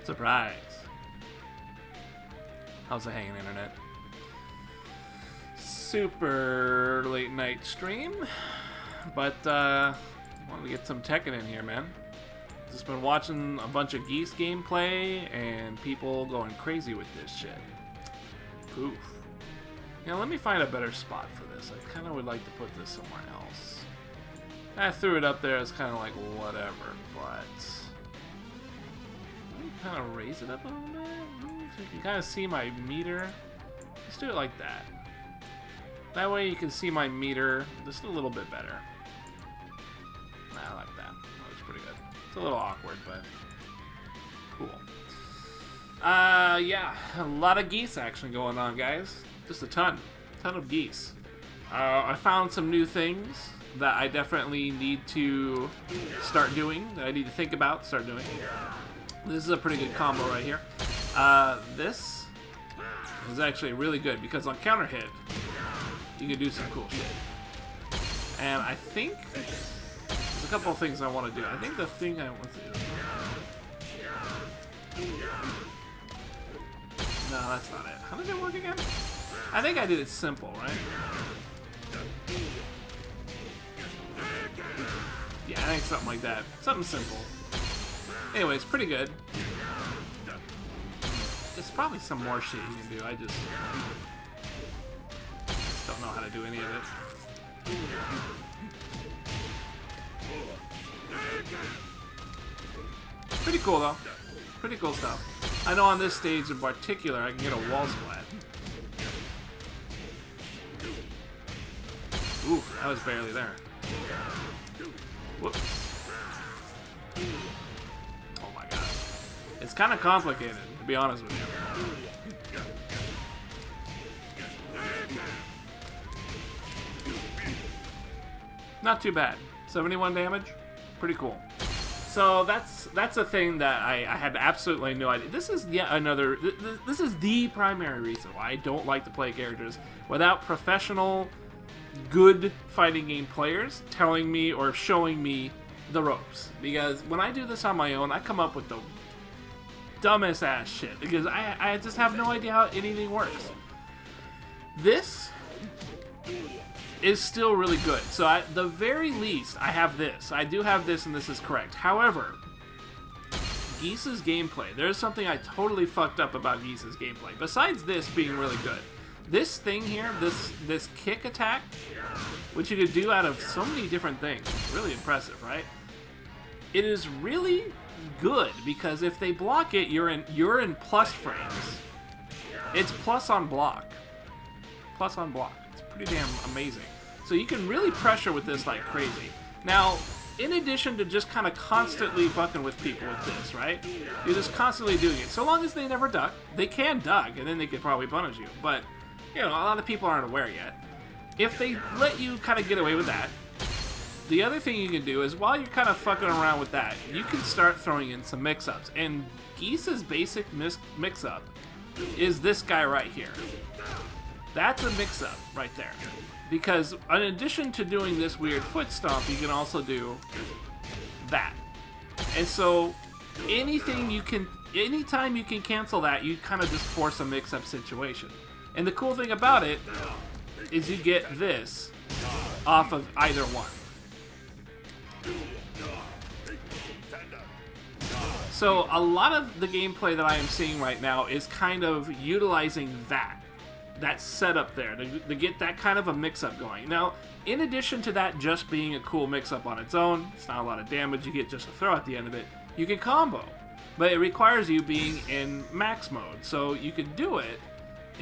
Surprise. How's the hanging internet? Super late night stream, but wanted to get some Tekken in here, man. Just been watching a bunch of Geese gameplay and people going crazy with this shit. Oof. Now let me find a better spot for this. I kind of would like to put this somewhere else. I threw it up there as kind of like whatever, but let me kind of raise it up a little bit so you can kind of see my meter. Let's do it like that. That way you can see my meter just a little bit better. I like that. That looks pretty good. It's a little awkward, but cool. Yeah, a lot of Geese action going on, guys. Just a ton of Geese. I found some new things that I definitely need to start doing, that I need to think about, start doing. This is a pretty good combo right here. This is actually really good because on counter hit, you can do some cool shit. And I think there's a couple of things I want to do. I think the thing I want to do... No, that's not it. How did it work again? I think I did it simple, right? Yeah, I think something like that. Something simple. Anyways, pretty good. There's probably some more shit you can do. I just don't know how to do any of it. Pretty cool, though. Pretty cool stuff. I know on this stage in particular, I can get a wall splat. Ooh, that was barely there. Whoops. Oh my god. It's kind of complicated, to be honest with you. Not too bad. 71 damage. Pretty cool. So that's a thing that I had absolutely no idea. This is yet another... This is the primary reason why I don't like to play characters without professional, good fighting game players telling me or showing me the ropes. Because when I do this on my own, I come up with the dumbest ass shit. Because I just have no idea how anything works. This is still really good. So at the very least, I have this. I do have this, and this is correct. However, Geese's gameplay, there's something I totally fucked up about Geese's gameplay. Besides this being really good, this thing here, this kick attack, which you could do out of so many different things, it's really impressive, right? It is really good because if they block it, you're in plus frames. It's plus on block. Plus on block. It's pretty damn amazing. So you can really pressure with this like crazy. Now, in addition to just kind of constantly fucking with people with this, right? You're just constantly doing it. So long as they never duck, they can duck, and then they could probably punish you. But, you know, a lot of people aren't aware yet. If they let you kind of get away with that, the other thing you can do is while you're kind of fucking around with that, you can start throwing in some mix-ups. And Geese's basic mix-up is this guy right here. That's a mix-up right there. Because in addition to doing this weird foot stomp, you can also do that. And so anytime you can cancel that, you kind of just force a mix-up situation. And the cool thing about it is you get this off of either one. So a lot of the gameplay that I am seeing right now is kind of utilizing that setup there to get that kind of a mix-up going. Now, in addition to that just being a cool mix-up on its own, it's not a lot of damage, you get just a throw at the end of it, you can combo. But it requires you being in max mode, so you can do it,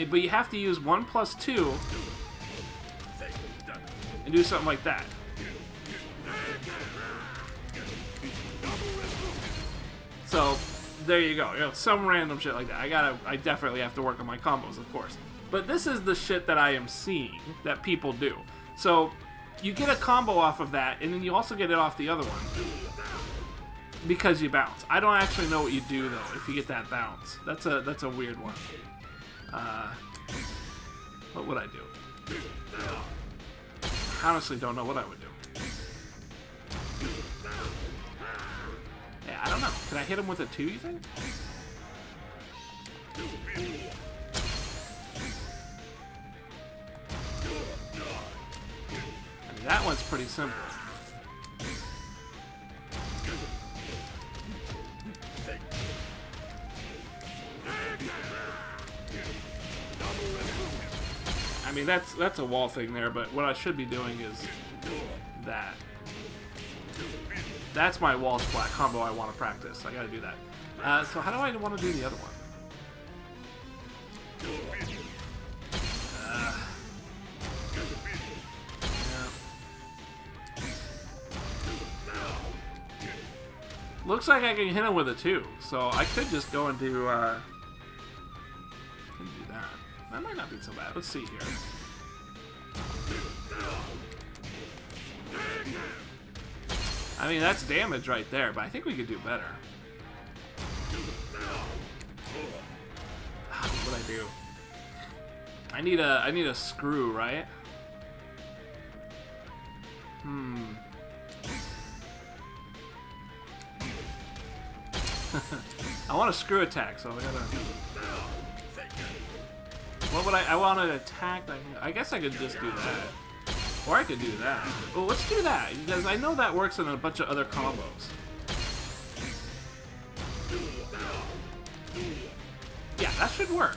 but you have to use 1+2 and do something like that. So, there you go. You know, some random shit like that. I definitely have to work on my combos, of course. But this is the shit that I am seeing that people do. So, you get a combo off of that, and then you also get it off the other one. Because you bounce. I don't actually know what you do, though, if you get that bounce. That's a weird one. What would I do? I honestly don't know what I would do. Yeah, I don't know. Can I hit him with a 2, you think? I mean, that one's pretty simple. I mean, that's a wall thing there, but what I should be doing is that. That's my wall splat combo I want to practice. I gotta do that. So how do I want to do the other one? Yeah. Looks like I can hit him with a 2, so I could just go and do that. That might not be so bad. Let's see here. I mean, that's damage right there, but I think we could do better. What would I do? I need a screw, right? I want a screw attack, so I gotta. What would I want to attack? I guess I could just do that. Or I could do that. Well, let's do that, because I know that works in a bunch of other combos. Yeah, that should work.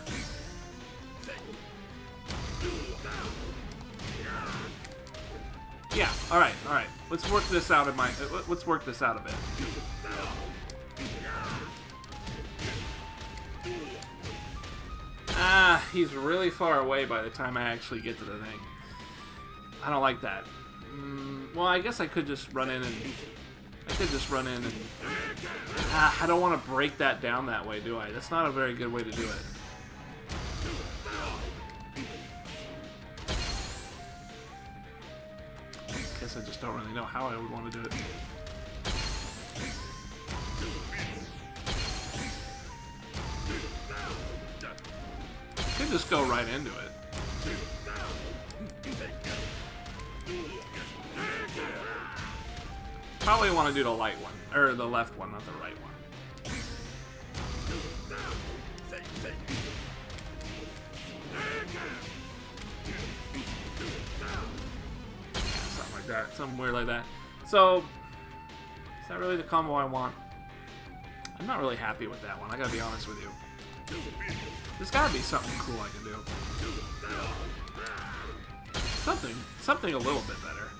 Yeah, alright. Let's work this out of let's work this out a bit. Ah, he's really far away by the time I actually get to the thing. I don't like that. Well, I guess I could just run in and... I don't want to break that down that way, do I? That's not a very good way to do it. Guess I just don't really know how I would want to do it. Could just go right into it. Probably want to do the light one, or the left one, not the right one. Something like that, something weird like that. So, is that really the combo I want? I'm not really happy with that one, I gotta be honest with you. There's gotta be something cool I can do. Something a little bit better.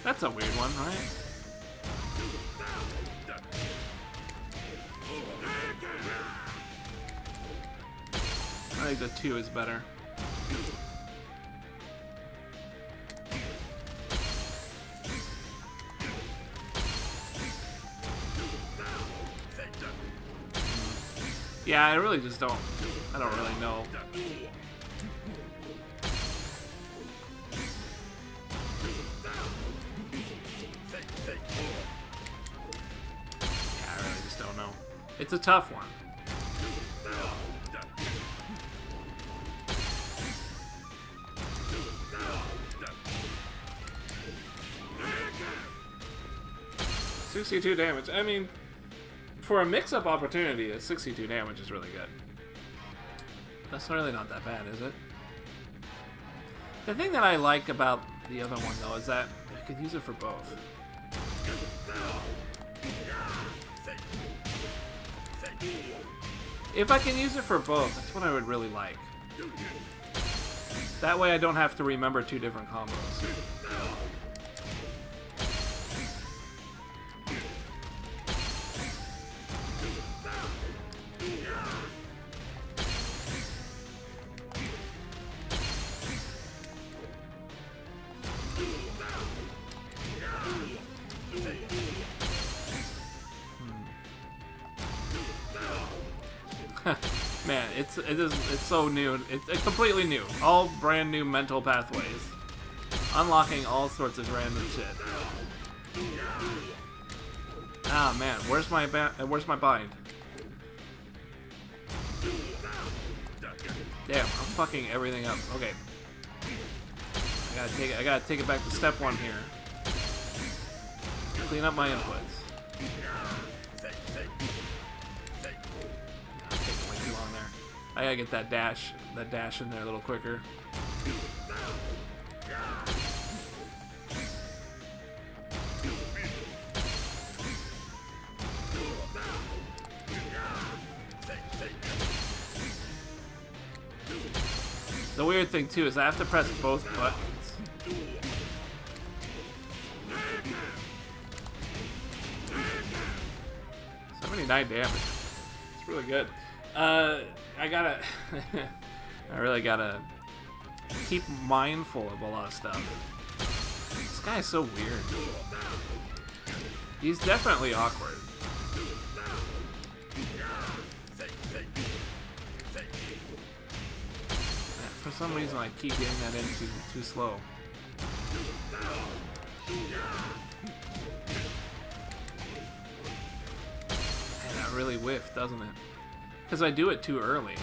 That's a weird one, right? I think the 2 is better. Yeah, I really just don't. I don't really know. Yeah, I really just don't know. It's a tough one. $62 damage. I mean, for a mix-up opportunity, 62 damage is really good. That's really not that bad, is it? The thing that I like about the other one, though, is that I could use it for both. If I can use it for both, that's what I would really like. That way I don't have to remember 2 different combos. Man, it's so new. It's completely new. All brand new mental pathways, unlocking all sorts of random shit. Ah man, where's my bind? Damn, I'm fucking everything up. Okay. I gotta take it back to step one here. Clean up my inputs. Taking way too long there. I gotta get that dash in there a little quicker. The weird thing too is I have to press both buttons. 79 damage. It's really good. I gotta I really gotta keep mindful of a lot of stuff. This guy is so weird. He's definitely awkward. For some reason, I keep getting that in too slow. And that really whiffed, doesn't it? Because I do it too early.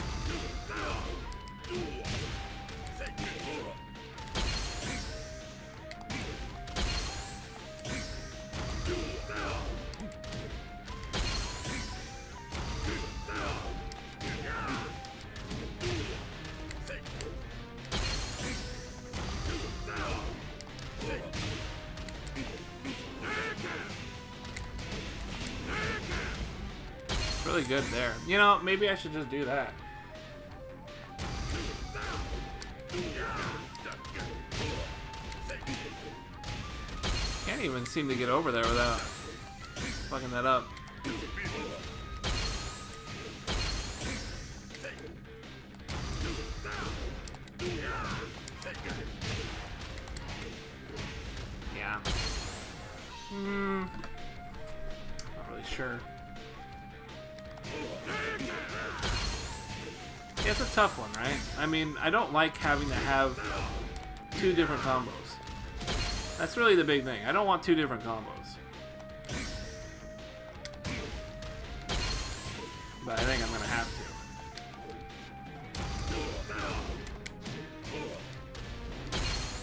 Really good there. You know, maybe I should just do that. Can't even seem to get over there without fucking that up. Yeah. Not really sure. Yeah, it's a tough one, right? I mean, I don't like having to have two different combos. That's really the big thing. I don't want two different combos. But I think I'm gonna have to.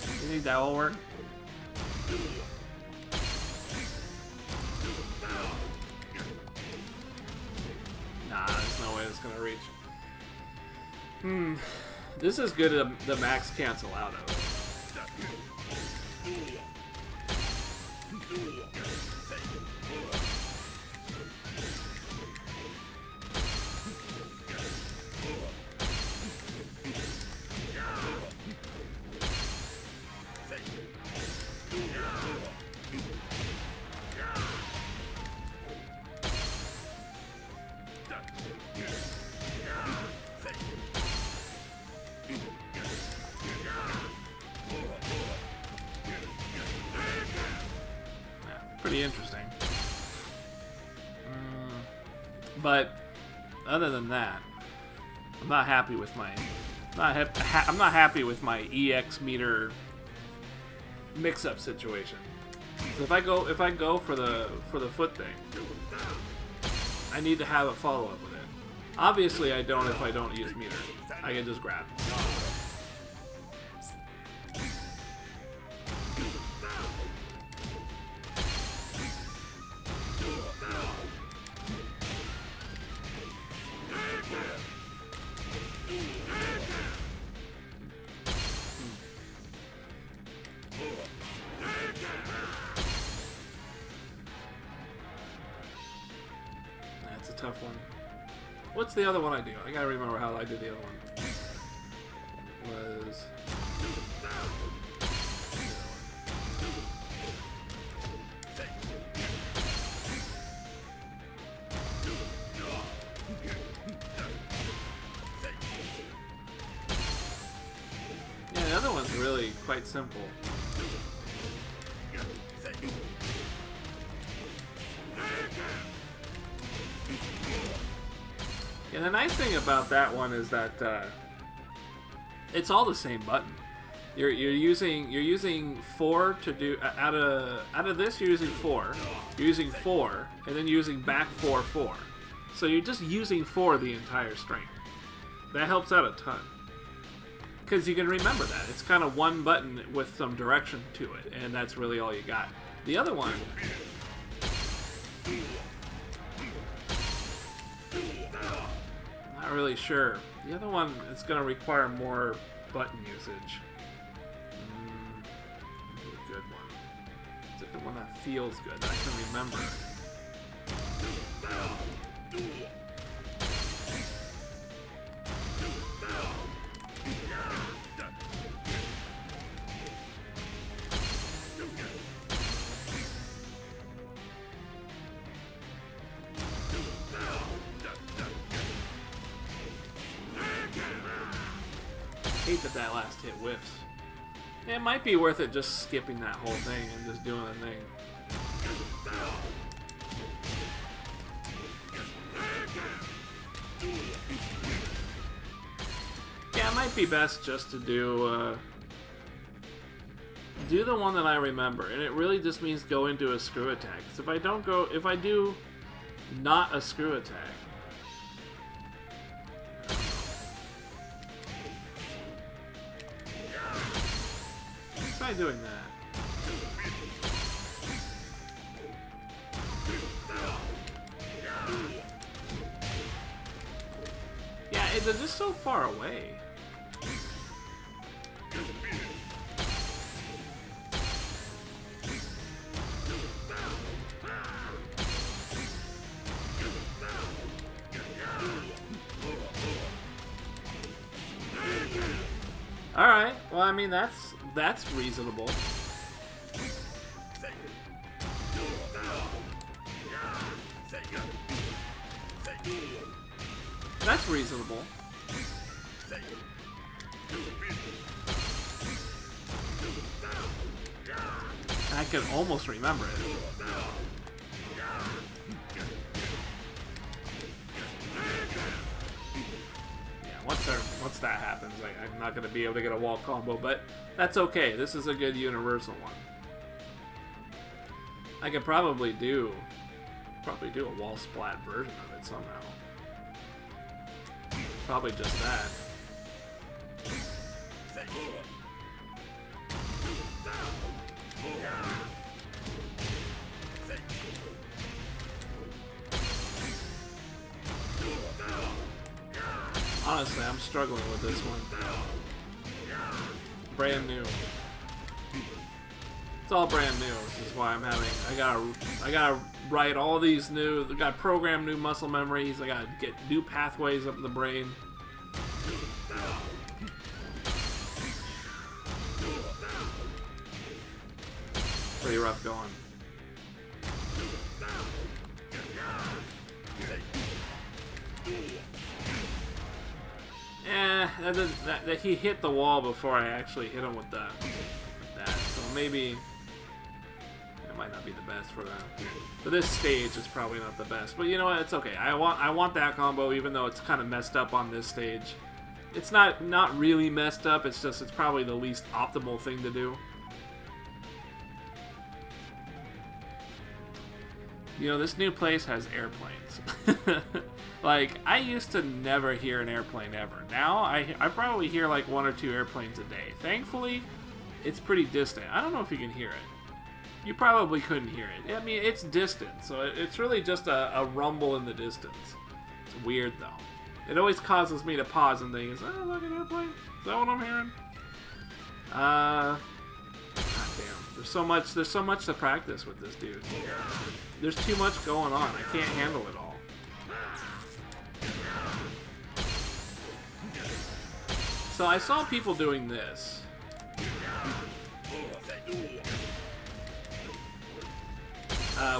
You think that will work? Nah, there's no way it's gonna reach. This is good at the max cancel out of. Pretty interesting. But other than that, I'm not happy with my I'm not happy with my EX meter mix-up situation. So if I go for the foot thing, I need to have a follow-up with it. Obviously, I don't if I don't use meter. I can just grab. That's a tough one. What's the other one I do? I gotta remember how I did the other one. Was yeah, the other one's really quite simple. Yeah, the nice thing about that one is that it's all the same button. You're using 4 to do out of this. You're using 4. You're using 4, and then you're using back 4. So you're just using 4 the entire string. That helps out a ton. because you can remember that. It's kind of one button with some direction to it, and that's really all you got. The other one... Not really sure. The other one is going to require more button usage. A good one. It's like the one that feels good, that I can remember. I hate that last hit whiffs. It might be worth it just skipping that whole thing and just doing the thing. Yeah, it might be best just to do the one that I remember, and it really just means go into a screw attack. So if I do not a screw attack, try doing that. Yeah, they're just so far away. Alright, well, I mean, that's reasonable. That's reasonable. I can almost remember it. Once that happens, I'm not going to be able to get a wall combo, but that's okay. This is a good universal one. I could probably do a wall splat version of it somehow. Probably just that. Honestly, I'm struggling with this one. Brand new. It's all brand new. This is why I'm having. I gotta write all these new. I gotta program new muscle memories. I gotta get new pathways up in the brain. Pretty rough going. That he hit the wall before I actually hit him with that. So maybe it might not be the best for that. For this stage, it's probably not the best. But you know what? It's okay. I want that combo, even though it's kind of messed up on this stage. It's not really messed up. It's just it's probably the least optimal thing to do. You know, this new place has airplanes. Like, I used to never hear an airplane ever. Now, I probably hear like 1 or 2 airplanes a day. Thankfully, it's pretty distant. I don't know if you can hear it. You probably couldn't hear it. I mean, it's distant, so it's really just a rumble in the distance. It's weird, though. It always causes me to pause and think, oh, look, an airplane? Is that what I'm hearing? God damn. There's so much to practice with this dude. There's too much going on. I can't handle it all. So I saw people doing this.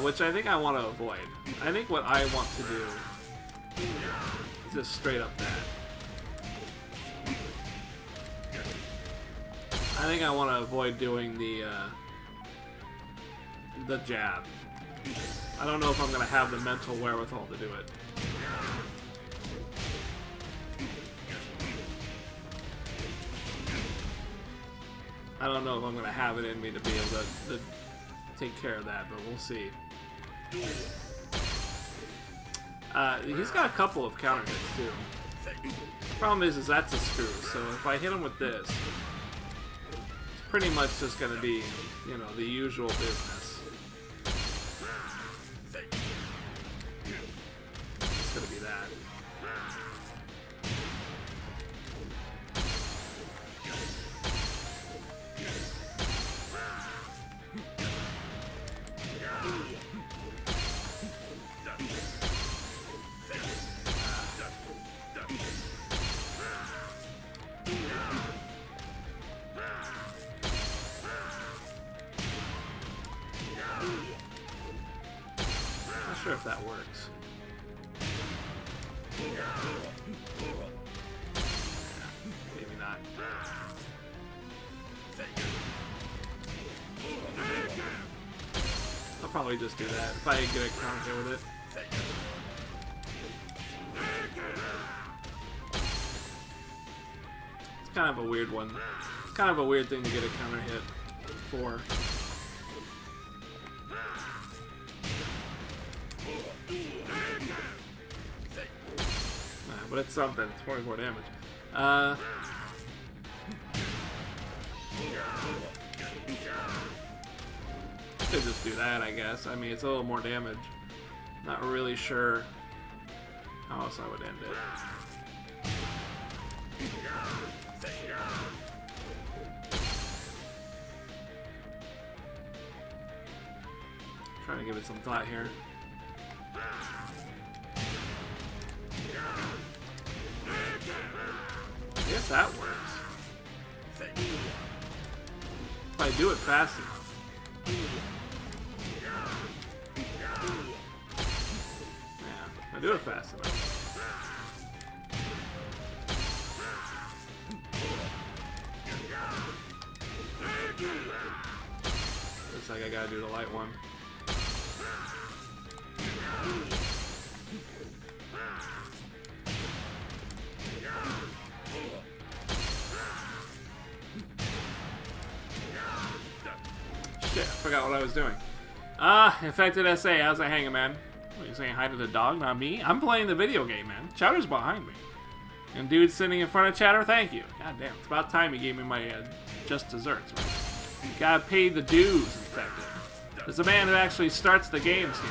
Which I think I want to avoid. I think what I want to do is just straight up that. I think I want to avoid doing the jab. I don't know if I'm going to have the mental wherewithal to do it. I don't know if I'm going to have it in me to be able to take care of that, but we'll see. He's got a couple of counter hits, too. Problem is that's a screw, so if I hit him with this, it's pretty much just going to be, you know, the usual business. It's going to be that. Not sure if that works. Maybe not. I'll probably just do that if I get a counter with it. It's kind of a weird one. It's kind of a weird thing to get a counter hit for. But it's something. It's 44 damage. Could just do that, I guess. I mean, it's a little more damage. Not really sure how else I would end it. Trying to give it some thought here. I guess that works. If I do it fast enough. Yeah, if I do it fast enough. Looks like I gotta do the light one. Shit, I forgot what I was doing. Infected SA, how's that hanging, man? What, you saying hi to the dog, not me? I'm playing the video game, man. Chowder's behind me. And dude sitting in front of Chatter, thank you. God damn, it's about time he gave me my just desserts, right? You gotta pay the dues, Infected. There's a man who actually starts the games here.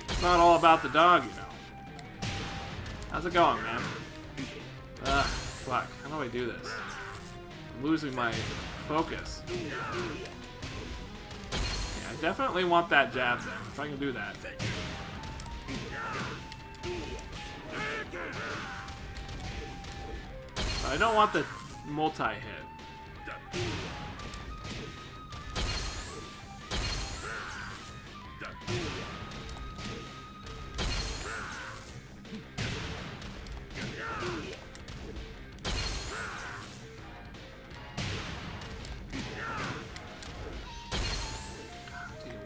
It's not all about the dog, you know. How's it going, man? Fuck. How do I do this? I'm losing my focus. Yeah, I definitely want that jab then, if I can do that. I don't want the multi-hit.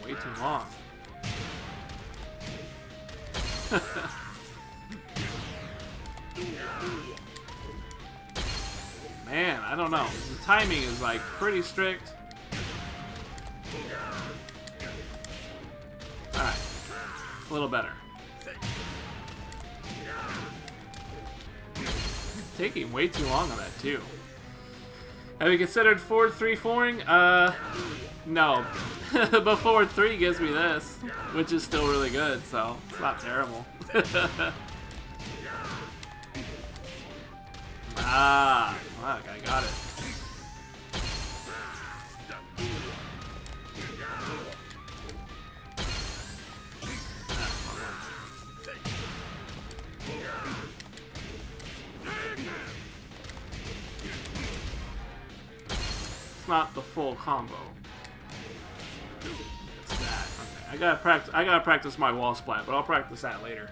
Way too long. Man, I don't know. The timing is like pretty strict. Alright. A little better. Taking way too long on that too. Have you considered forward 3-4ing? No. But forward 3 gives me this, which is still really good, so it's not terrible. Ah, fuck, I got it. It's not the full combo. It's that. Okay. I gotta practice my wall splat, but I'll practice that later.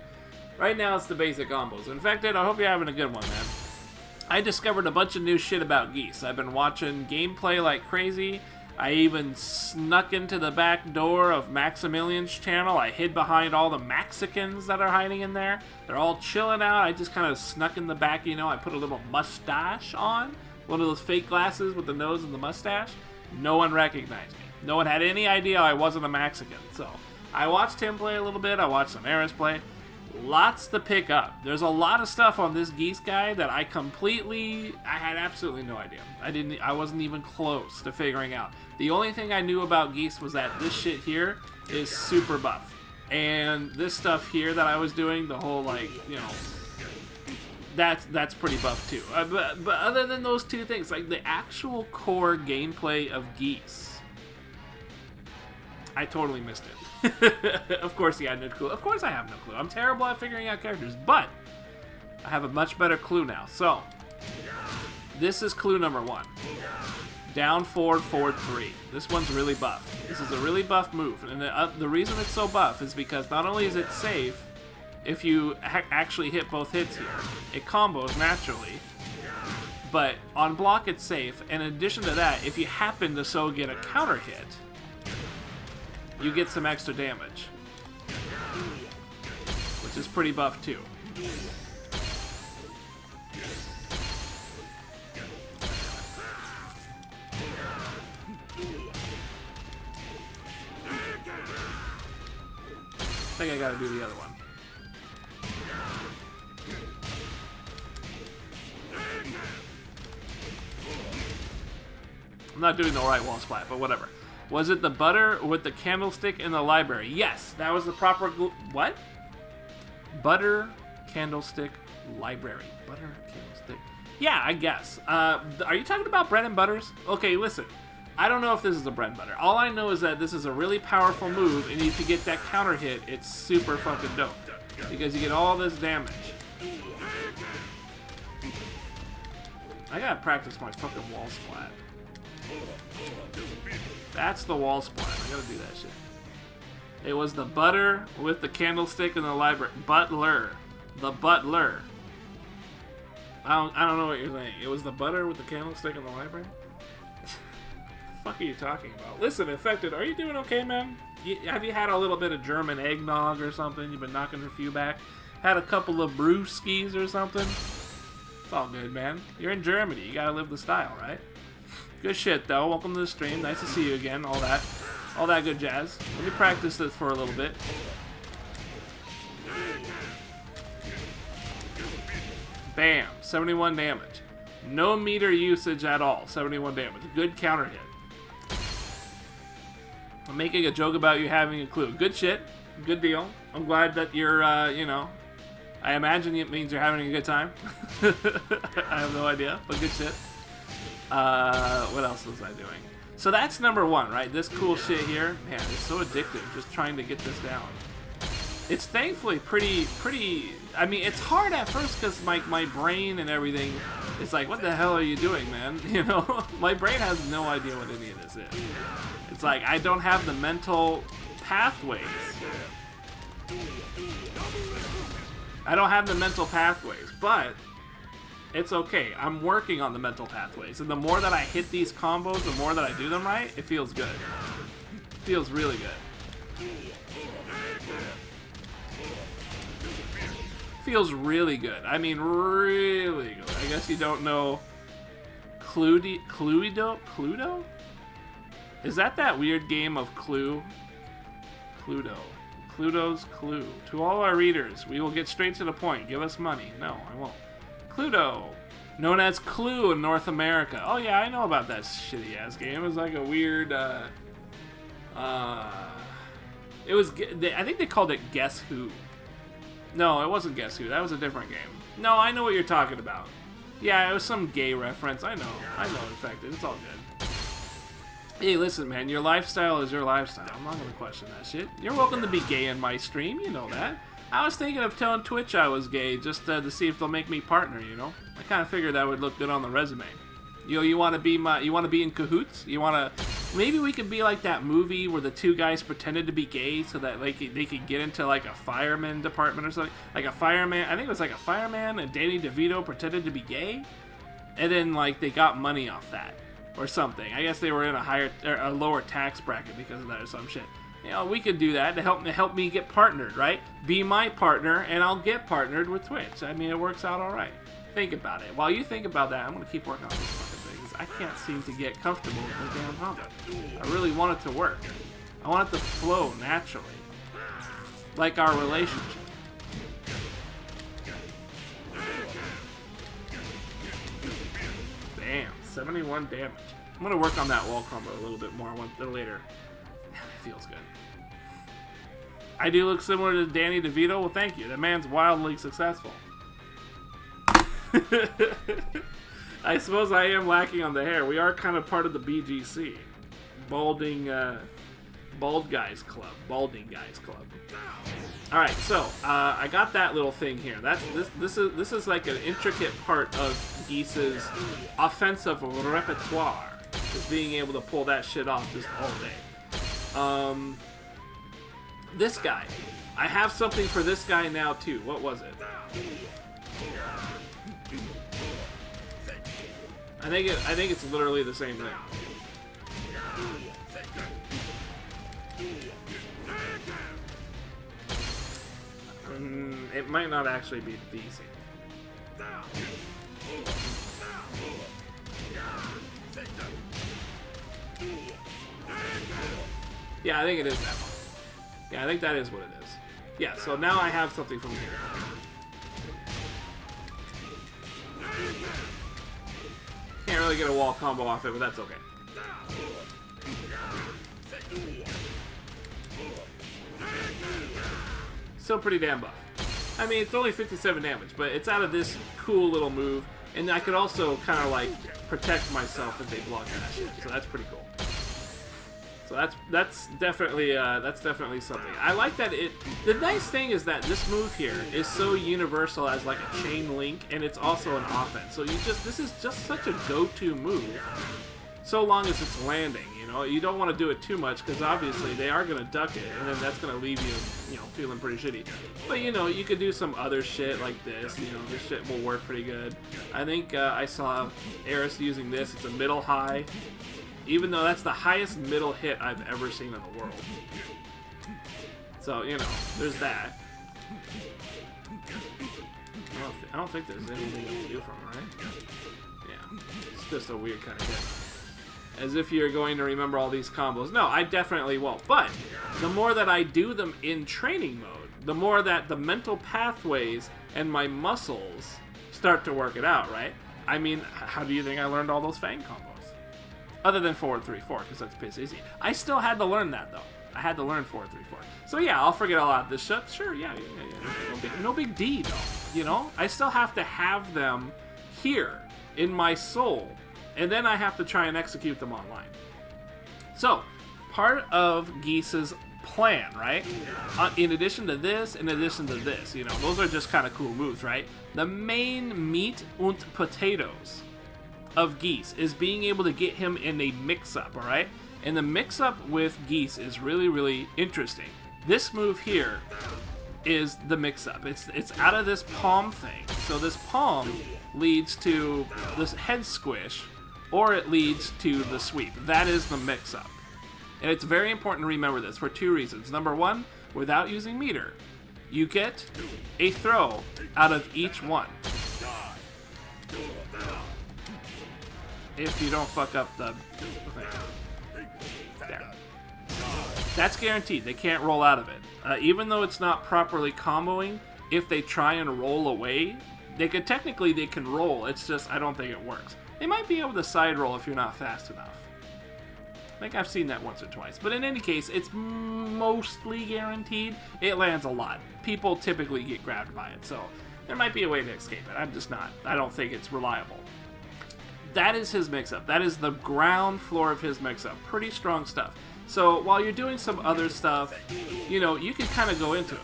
Right now it's the basic combos. Infected, I hope you're having a good one, man. I discovered a bunch of new shit about Geese. I've been watching gameplay like crazy. I even snuck into the back door of Maximilian's channel. I hid behind all the Mexicans that are hiding in there. They're all chilling out. I just kind of snuck in the back, you know. I put a little mustache on. One of those fake glasses with the nose and the mustache. No one recognized me. No one had any idea I wasn't a Mexican. So I watched him play a little bit. I watched some Eris play. Lots to pick up. There's a lot of stuff on this Geese guy that I had absolutely no idea. I wasn't even close to figuring out. The only thing I knew about Geese was that this shit here is super buff. And this stuff here that I was doing, the whole, like, you know, that's pretty buff too. But other than those two things, like the actual core gameplay of Geese, I totally missed it. Of course, he had no clue. Of course, I have no clue. I'm terrible at figuring out characters, but I have a much better clue now. So, this is clue number 1. Down forward, forward 3. This one's really buff. This is a really buff move, and the reason it's so buff is because not only is it safe if you actually hit both hits here, it combos naturally, but on block it's safe, and in addition to that, if you happen to so get a counter hit, you get some extra damage, which is pretty buff too. I think I gotta do the other one. I'm not doing the right wall splat, but whatever. Was it the butter with the candlestick in the library? Yes, that was the proper... What? Butter, candlestick, library. Butter, candlestick. Yeah, I guess. Are you talking about bread and butters? Okay, listen. I don't know if this is a bread and butter. All I know is that this is a really powerful move, and if you get that counter hit, it's super fucking dope. Because you get all this damage. I gotta practice my fucking wall splat. That's the wall splat. I gotta do that shit. It was the butter with the candlestick in the library. Butler. The butler. I don't know what you're saying. It was the butter with the candlestick in the library? What the fuck are you talking about? Listen, Infected, are you doing okay, man? Have you had a little bit of German eggnog or something? You've been knocking a few back? Had a couple of brewskis or something? It's all good, man. You're in Germany. You gotta live the style, right? Good shit, though. Welcome to the stream. Nice to see you again. All that good jazz. Let me practice this for a little bit. Bam. 71 damage. No meter usage at all. 71 damage. Good counter hit. I'm making a joke about you having a clue. Good shit. Good deal. I'm glad that you're, you know, I imagine it means you're having a good time. I have no idea, but good shit. What else was I doing? So that's number 1, right? This cool shit here. Man, it's so addictive just trying to get this down. It's thankfully pretty, I mean, it's hard at first because my brain and everything is like, what the hell are you doing, man? You know, my brain has no idea what any of this is. It's like, I don't have the mental pathways. But it's okay. I'm working on the mental pathways, and the more that I hit these combos, the more that I do them right, it feels good. It feels really good. Feels really good. I mean, really good. I guess you don't know Cluedo? Is that weird game of Clue? Cluedo. Cluedo's Clue. To all our readers, we will get straight to the point. Give us money. No, I won't. Cluedo. Known as Clue in North America. Oh yeah, I know about that shitty ass game. It was like a weird, it was, I think they called it Guess Who. No, it wasn't Guess Who. That was a different game. No, I know what you're talking about. Yeah, it was some gay reference. I know, Infected. It's all good. Hey, listen, man. Your lifestyle is your lifestyle. I'm not going to question that shit. You're welcome to be gay in my stream. You know that. I was thinking of telling Twitch I was gay just to see if they'll make me partner, you know? I kind of figured that would look good on the resume. You want to be in cahoots? Maybe we could be like that movie where the two guys pretended to be gay so that like they could get into like a fireman department or something. Like a fireman, I think it was like a fireman, and Danny DeVito pretended to be gay, and then like they got money off that or something. I guess they were in a lower tax bracket because of that or some shit. You know, we could do that to help me get partnered, right? Be my partner, and I'll get partnered with Twitch. I mean, it works out all right. Think about it. While you think about that, I'm gonna keep working on these fucking things. I can't seem to get comfortable with the damn combo. I really want it to work. I want it to flow naturally, like our relationship. Damn, 71 damage. I'm gonna work on that wall combo a little bit more later. Man, it feels good. I do look similar to Danny DeVito. Well, thank you. That man's wildly successful. I suppose I am lacking on the hair. We are kind of part of the BGC. Balding Guys Club. Alright, so I got that little thing here. This is like an intricate part of Geese's offensive repertoire. Just being able to pull that shit off just all day. This guy. I have something for this guy now too. What was it? I think it's literally the same thing. It might not actually be the same. Yeah, I think it is that one. Yeah, I think that is what it is. Yeah, so now I have something from here. Can't really get a wall combo off it, but that's okay. Still pretty damn buff. I mean, it's only 57 damage, but it's out of this cool little move, and I could also kind of like protect myself if they block that shit. So that's pretty cool. So that's definitely something. I like that it. The nice thing is that this move here is so universal as like a chain link, and it's also an offense. So this is just such a go-to move, so long as it's landing. You know, you don't want to do it too much because obviously they are gonna duck it, and then that's gonna leave you, feeling pretty shitty. But you could do some other shit like this. This shit will work pretty good. I think I saw Eris using this. It's a middle high. Even though that's the highest middle hit I've ever seen in the world. So, there's that. I don't think there's anything to do from it, right? Yeah. It's just a weird kind of hit. As if you're going to remember all these combos. No, I definitely won't. But the more that I do them in training mode, the more that the mental pathways and my muscles start to work it out, right? I mean, how do you think I learned all those Fang combos? Other than 4-3-4, because that's piss easy. I still had to learn that, though. I had to learn 4-3-4. So yeah, I'll forget a lot of this shit. Sure, yeah. No big D, though. I still have to have them here in my soul, and then I have to try and execute them online. So, part of Geese's plan, right? In addition to this, those are just kind of cool moves, right? The main meat and potatoes of Geese is being able to get him in a mix-up, alright? And the mix-up with Geese is really, really interesting. This move here is the mix-up. It's out of this palm thing. So this palm leads to this head squish, or it leads to the sweep. That is the mix-up. And it's very important to remember this for two reasons. Number one, without using meter, you get a throw out of each one. If you don't fuck up the thing. There. That's guaranteed. They can't roll out of it. Even though it's not properly comboing, if they try and roll away, they can roll. It's just, I don't think it works. They might be able to side roll if you're not fast enough. I think I've seen that once or twice. But in any case, it's mostly guaranteed. It lands a lot. People typically get grabbed by it, so there might be a way to escape it. I'm just not. I don't think it's reliable. That is his mix-up. That is the ground floor of his mix-up. Pretty strong stuff. So while you're doing some other stuff, you can kind of go into it.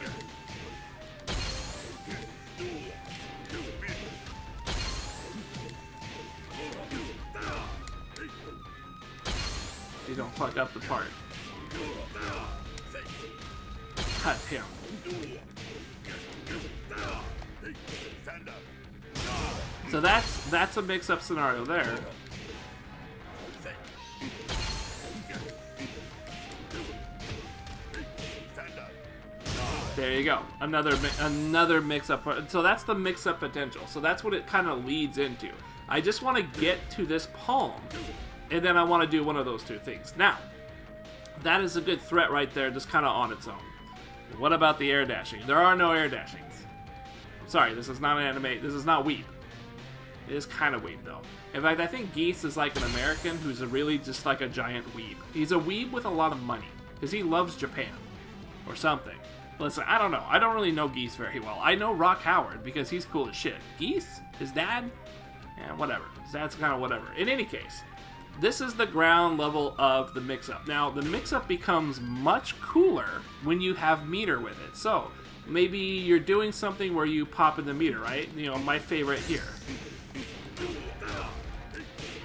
You don't fuck up the part. God damn. So that's a mix-up scenario there. There you go. Another mix-up. So that's the mix-up potential. So that's what it kind of leads into. I just want to get to this palm, and then I want to do one of those two things. Now, that is a good threat right there, just kind of on its own. What about the air dashing? There are no air dashings. Sorry, this is not an anime. This is not Weep. It is kind of weeb, though. In fact, I think Geese is like an American who's really just like a giant weeb. He's a weeb with a lot of money, because he loves Japan. Or something. Listen, I don't know. I don't really know Geese very well. I know Rock Howard, because he's cool as shit. Geese? His dad? Yeah, whatever. His dad's kind of whatever. In any case, this is the ground level of the mix-up. Now, the mix-up becomes much cooler when you have meter with it. So, maybe you're doing something where you pop in the meter, right? You know, my favorite here.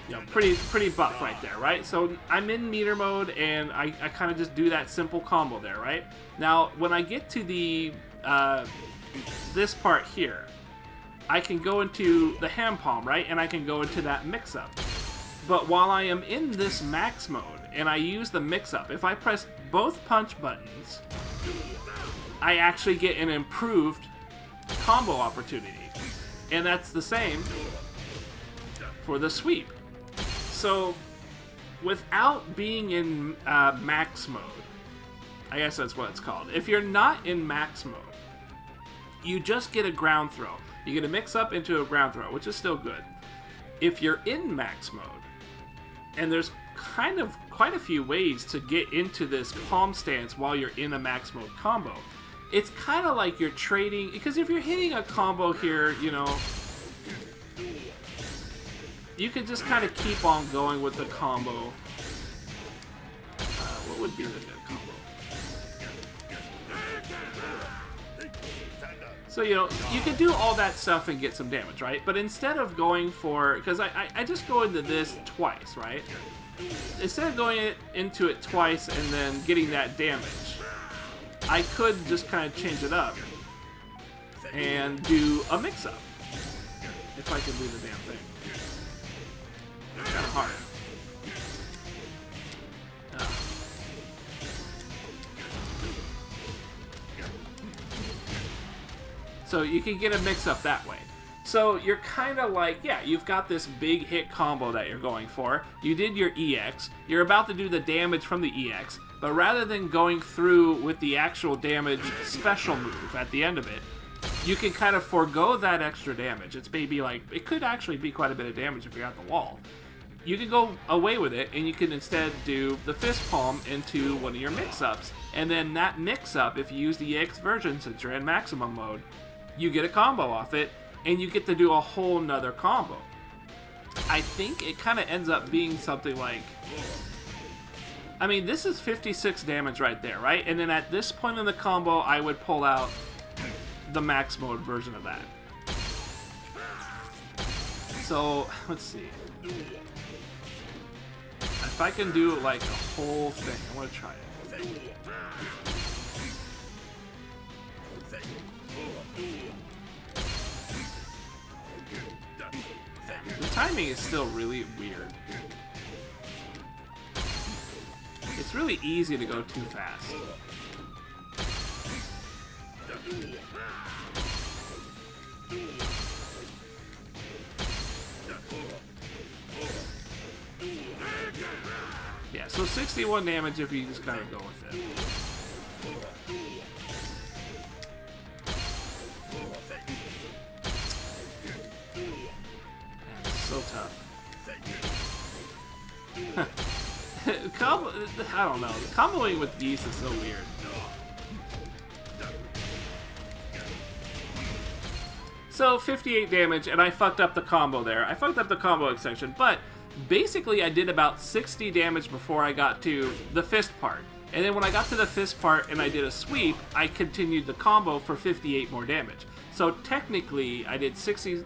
You know, pretty buff right there, right? So I'm in meter mode, and I kind of just do that simple combo there, right? Now, when I get to the this part here, I can go into the hand palm, right? And I can go into that mix-up. But while I am in this max mode, and I use the mix-up, if I press both punch buttons, I actually get an improved combo opportunity. And that's the same for the sweep. So, without being in max mode, I guess that's what it's called. If you're not in max mode, you just get a ground throw. You get a mix-up into a ground throw, which is still good. If you're in max mode, and there's kind of quite a few ways to get into this palm stance while you're in a max mode combo, it's kind of like you're trading, because if you're hitting a combo here, you know, you can just kind of keep on going with the combo. What would be the good combo? So, you know, you can do all that stuff and get some damage, right? But instead of going for... Because I just go into this twice, right? Instead of going into it twice and then getting that damage, I could just kind of change it up and do a mix-up. If I can do the damn thing. It's kind of hard. So you can get a mix-up that way. So you're kind of like, yeah, you've got this big hit combo that you're going for. You did your EX. You're about to do the damage from the EX. But rather than going through with the actual damage special move at the end of it, you can kind of forego that extra damage. It's maybe like, it could actually be quite a bit of damage if you're at the wall. You can go away with it, and you can instead do the fist palm into one of your mix-ups. And then that mix-up, if you use the EX version, since you're in maximum mode, you get a combo off it, and you get to do a whole nother combo. I think it kind of ends up being something like... I mean, this is 56 damage right there, right? And then at this point in the combo, I would pull out the max mode version of that. So, let's see. If I can do like a whole thing, I want to try it. The timing is still really weird. It's really easy to go too fast. Yeah, so 61 damage if you just kind of go with it. Man, it's so tough. I don't know. Comboing with Geese is so weird. So 58 damage, and I fucked up the combo there. I fucked up the combo section, but basically I did about 60 damage before I got to the fist part. And then when I got to the fist part and I did a sweep, I continued the combo for 58 more damage. So technically I did 60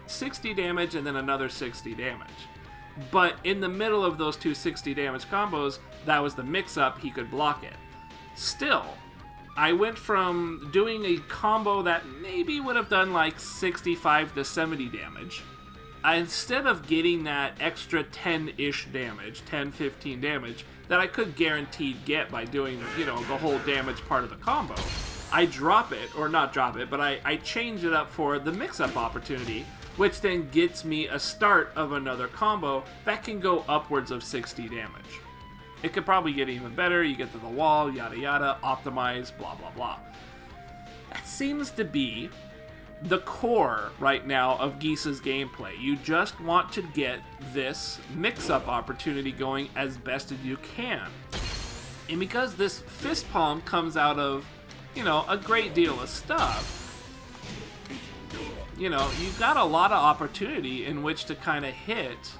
damage and then another 60 damage. But in the middle of those two 60 damage combos, that was the mix-up, he could block it. Still, I went from doing a combo that maybe would have done like 65 to 70 damage. Instead of getting that extra 10-ish damage, 10, 15 damage, that I could guaranteed get by doing, you know, the whole damage part of the combo, I drop it, or not drop it, but I change it up for the mix-up opportunity, which then gets me a start of another combo that can go upwards of 60 damage. It could probably get even better, you get to the wall, yada yada, optimize, blah blah blah. That seems to be the core right now of Geese's gameplay. You just want to get this mix-up opportunity going as best as you can. And because this fist palm comes out of, you know, a great deal of stuff, you know, you've got a lot of opportunity in which to kind of hit,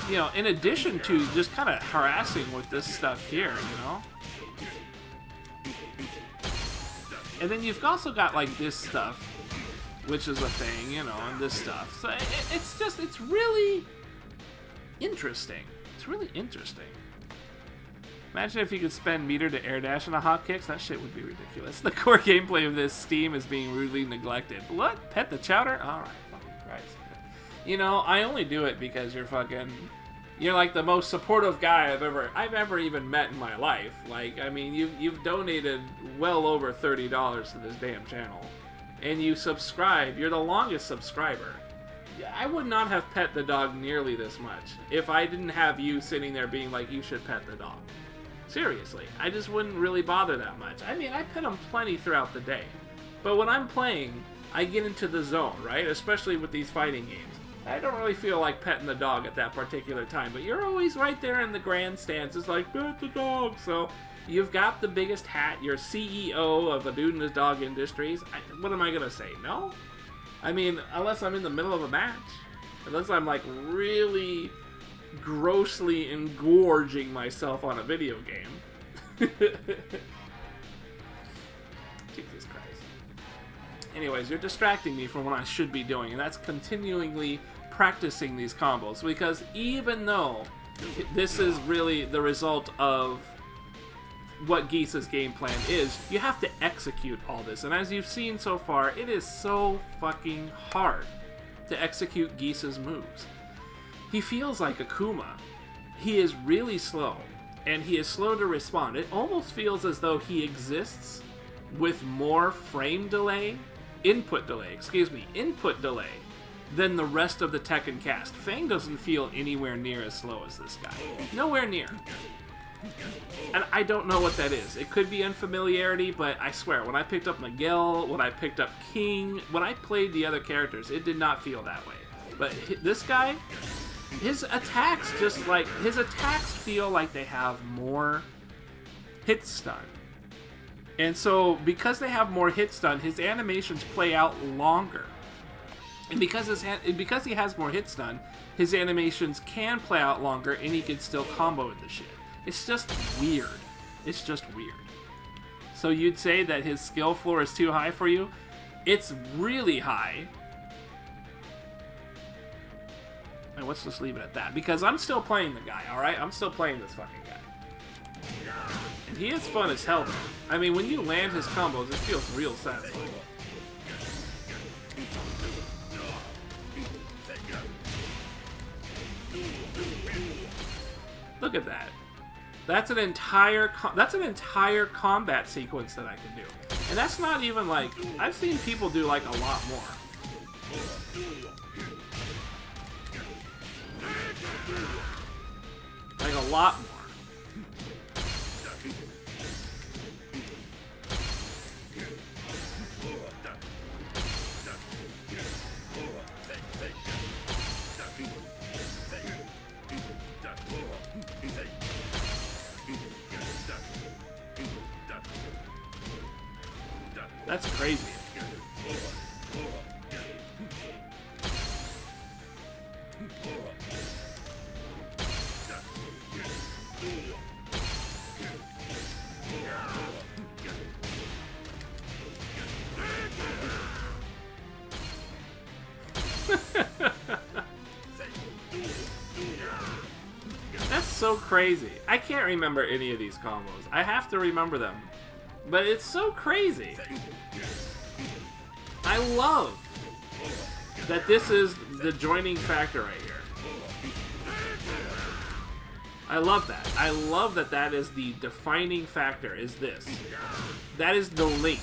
you know, in addition to just kind of harassing with this stuff here, you know? And then you've also got, like, this stuff, which is a thing, you know, and this stuff. So it's really interesting. It's really interesting. Imagine if you could spend meter to air dash on a hotkicks. That shit would be ridiculous. The core gameplay of this scheme is being rudely neglected. What? Pet the chowder? Alright, fucking Christ. You know, I only do it because you're like the most supportive guy I've ever even met in my life. Like, I mean, you've donated well over $30 to this damn channel. And you subscribe. You're the longest subscriber. I would not have pet the dog nearly this much if I didn't have you sitting there being like, you should pet the dog. Seriously, I just wouldn't really bother that much. I mean, I pet him plenty throughout the day. But when I'm playing, I get into the zone, right? Especially with these fighting games. I don't really feel like petting the dog at that particular time. But you're always right there in the grandstands. It's like, pet the dog. So you've got the biggest hat. You're CEO of a dude in his dog industries. What am I going to say? No? I mean, unless I'm in the middle of a match. Unless I'm like really grossly engorging myself on a video game. Jesus Christ. Anyways, you're distracting me from what I should be doing, and that's continually practicing these combos, because even though this is really the result of what Geese's game plan is, you have to execute all this, and as you've seen so far, it is so fucking hard to execute Geese's moves. He feels like Akuma. He is really slow, and he is slow to respond. It almost feels as though he exists with more input delay, than the rest of the Tekken cast. Fang doesn't feel anywhere near as slow as this guy. Nowhere near. And I don't know what that is. It could be unfamiliarity, but I swear, when I picked up Miguel, when I picked up King, when I played the other characters, it did not feel that way. But this guy, his attacks feel like they have more hit stun. And so, because they have more hit stun, his animations play out longer. And because he has more hit stun, his animations can play out longer, and he can still combo with the shit. It's just weird. It's just weird. So you'd say that his skill floor is too high for you? It's really high. And let's just leave it at that, because I'm still playing the guy, alright? I'm still playing this fucking guy. And he is fun as hell, though. I mean, when you land his combos, it feels real satisfying. Look at that. That's an entire combat sequence that I can do. And that's not even like, I've seen people do like a lot more. Like a lot more. That's crazy. That's so crazy. I can't remember any of these combos. I have to remember them. But it's so crazy. I love that this is the joining factor right here. I love that. I love that that is the defining factor, is this. That is the link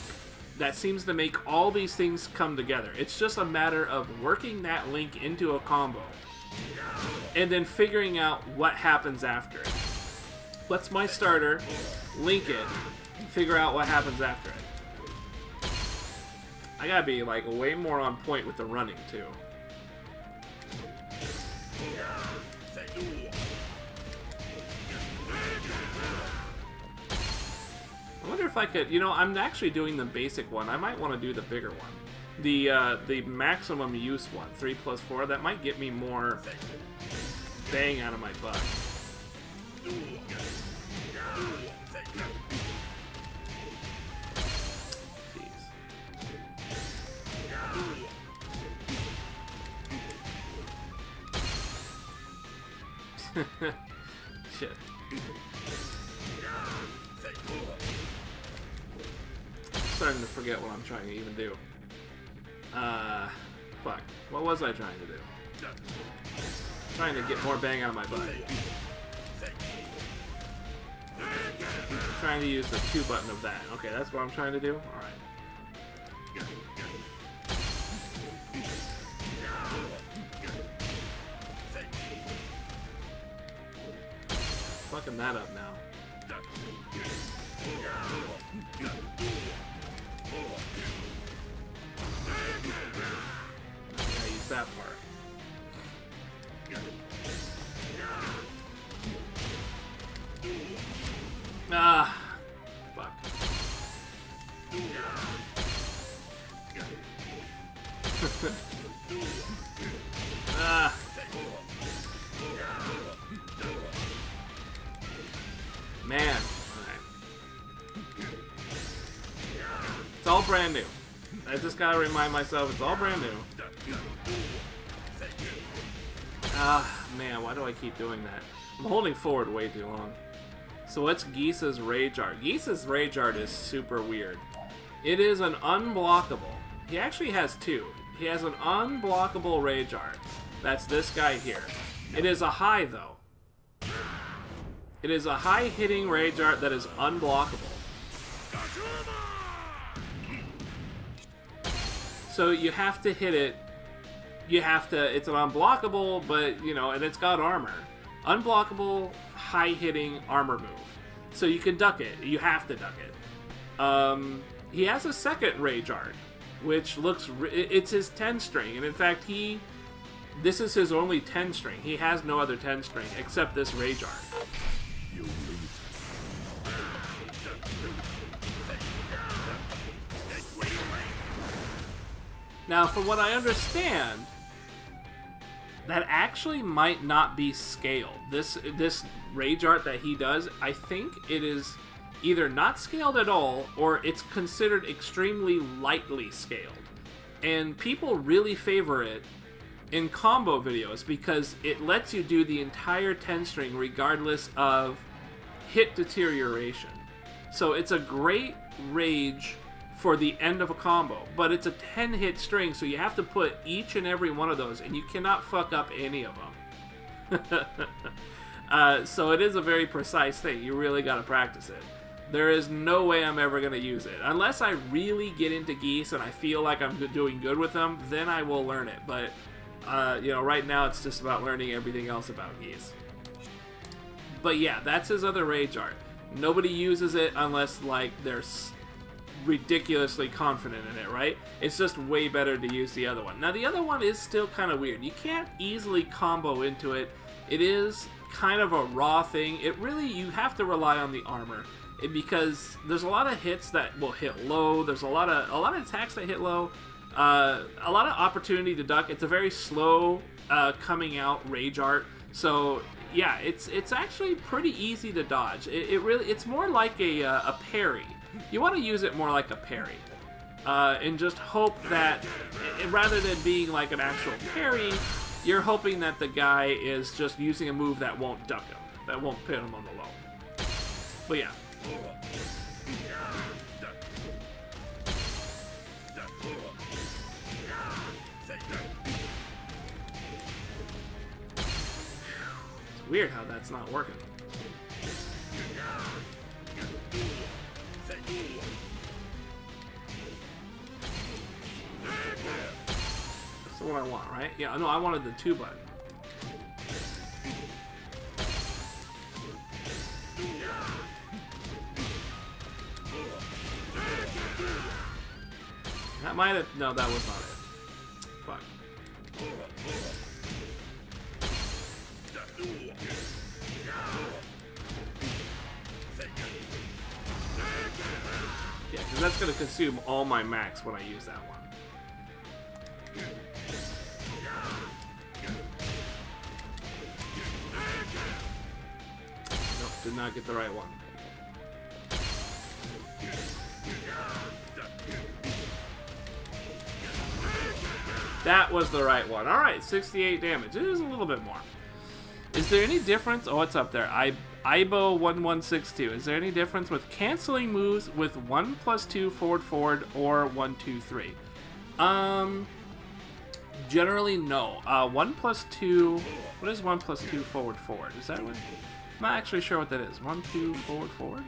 that seems to make all these things come together. It's just a matter of working that link into a combo and then figuring out what happens after it. What's my starter? Link it. Figure out what happens after it. I gotta be like way more on point with the running too. I wonder if I could, you know, I'm actually doing the basic one. I might want to do the bigger one. The maximum use one, 3+4, that might get me more bang out of my butt. Shit. Starting to forget what I'm trying to even do. Fuck. What was I trying to do? Trying to get more bang out of my butt. Trying to use the 2 button of that. Okay, that's what I'm trying to do? Alright. Fucking that up now. I gotta use that part. Ah, fuck. Ah. Man. Alright. It's all brand new. I just gotta remind myself it's all brand new. Ah, man, why do I keep doing that? I'm holding forward way too long. So what's Geese's rage art? Geese's rage art is super weird. It is an unblockable. He actually has 2. He has an unblockable rage art. That's this guy here. It is a high, though. It is a high-hitting rage art that is unblockable. So you have to hit it. You have to. It's an unblockable, but, you know, and it's got armor. Unblockable, high-hitting armor move. So you can duck it. You have to duck it. He has a second rage art, which looks... It's his 10-string, and in fact, this is his only 10-string. He has no other 10-string except this rage art. Now, from what I understand, that actually might not be scaled. This rage art that he does, I think it is either not scaled at all, or it's considered extremely lightly scaled. And people really favor it in combo videos because it lets you do the entire 10-string regardless of hit deterioration. So it's a great rage for the end of a combo, but it's a 10-hit string, so you have to put each and every one of those, and you cannot fuck up any of them. So it is a very precise thing. You really got to practice it. There is no way I'm ever going to use it. Unless I really get into Geese and I feel like I'm doing good with them, then I will learn it. But, you know, right now it's just about learning everything else about Geese. But yeah, that's his other rage art. Nobody uses it unless, like, they're ridiculously confident in it, right? It's just way better to use the other one. Now, the other one is still kind of weird. You can't easily combo into it. It is kind of a raw thing. It really, you have to rely on the armor. Because there's a lot of hits that will hit low. There's a lot of attacks that hit low. A lot of opportunity to duck. It's a very slow coming out rage art. So yeah, it's actually pretty easy to dodge. It's more like a parry. You want to use it more like a parry, and just hope that rather than being like an actual parry, you're hoping that the guy is just using a move that won't duck him, that won't pin him on the low. But yeah. It's weird how that's not working. That's what I want, right? Yeah, no, I wanted the 2 button. That might have... No, that was not it. Fuck. Yeah, because that's going to consume all my max when I use that one. Nope, did not get the right one. That was the right one. Alright, 68 damage. It is a little bit more. Is there any difference? Oh, it's up there. Ibo1162. Is there any difference with canceling moves with 1+2 forward or 1-2-3? Generally no. 1+2. What is 1+2 forward? Is that what? I'm not actually sure what that is. 1-2 forward.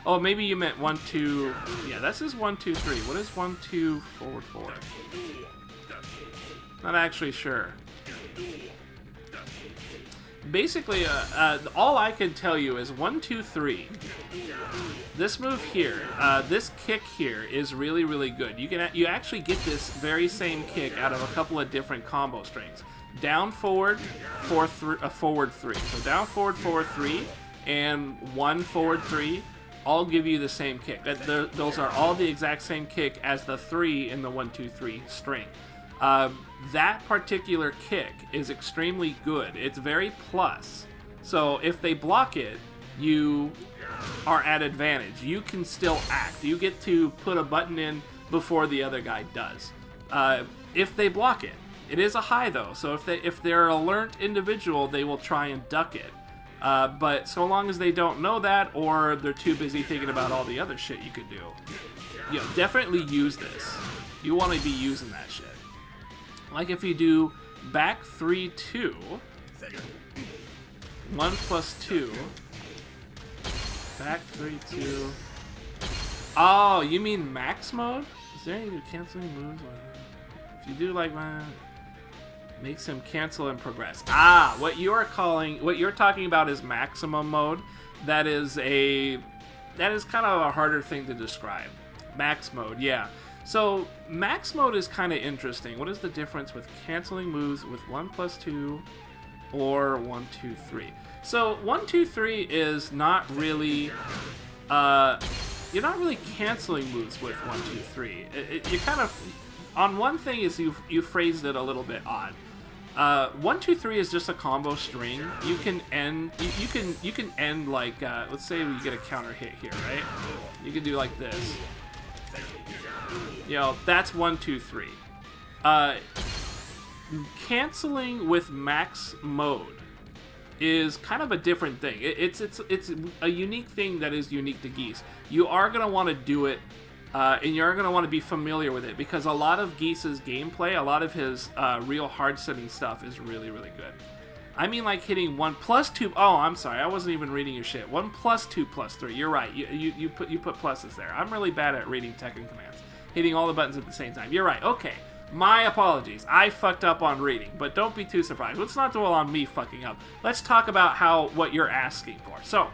Oh, maybe you meant 1-2. Yeah, this is 1-2-3. What is 1-2 forward? Not actually sure. Basically, all I can tell you is 1-2-3. This move here, this kick here is really, really good. You actually get this very same kick out of a couple of different combo strings. Down forward, forward 3. So down forward 3, and 1 forward 3. All give you the same kick. Those are all the exact same kick as the 3 in the 1-2-3 string. That particular kick is extremely good. It's very plus. So if they block it, you are at advantage. You can still act. You get to put a button in before the other guy does. If they block it. It is a high though, so if they're an alert individual, they will try and duck it. But so long as they don't know that, or they're too busy thinking about all the other shit you could do, definitely use this. You want to be using that shit. Like if you do back 3-2, 1+2, back 3-2. Oh, you mean max mode? Is there any canceling moves? If you do like my... Makes him cancel and progress. Ah, what you're talking about is maximum mode. That is kind of a harder thing to describe. Max mode, yeah. So max mode is kind of interesting. What is the difference with canceling moves with 1+2 or 1-2-3? So 1-2-3 is not really you're not really canceling moves with 1-2-3. You kind of, on one thing is you phrased it a little bit odd. 1-2-3 is just a combo string. You can end like let's say you get a counter hit here, right? You can do like this. That's 1-2-3. Canceling with max mode is kind of a different thing. It's a unique thing that is unique to Geese. You are gonna want to do it. And you're going to want to be familiar with it, because a lot of Geese's gameplay, a lot of his real hard-setting stuff is really, really good. I mean, like hitting 1+2... Oh, I'm sorry, I wasn't even reading your shit. 1+2+3, you're right. You put pluses there. I'm really bad at reading Tekken commands. Hitting all the buttons at the same time. You're right, okay. My apologies. I fucked up on reading, but don't be too surprised. Let's not dwell on me fucking up. Let's talk about what you're asking for. So...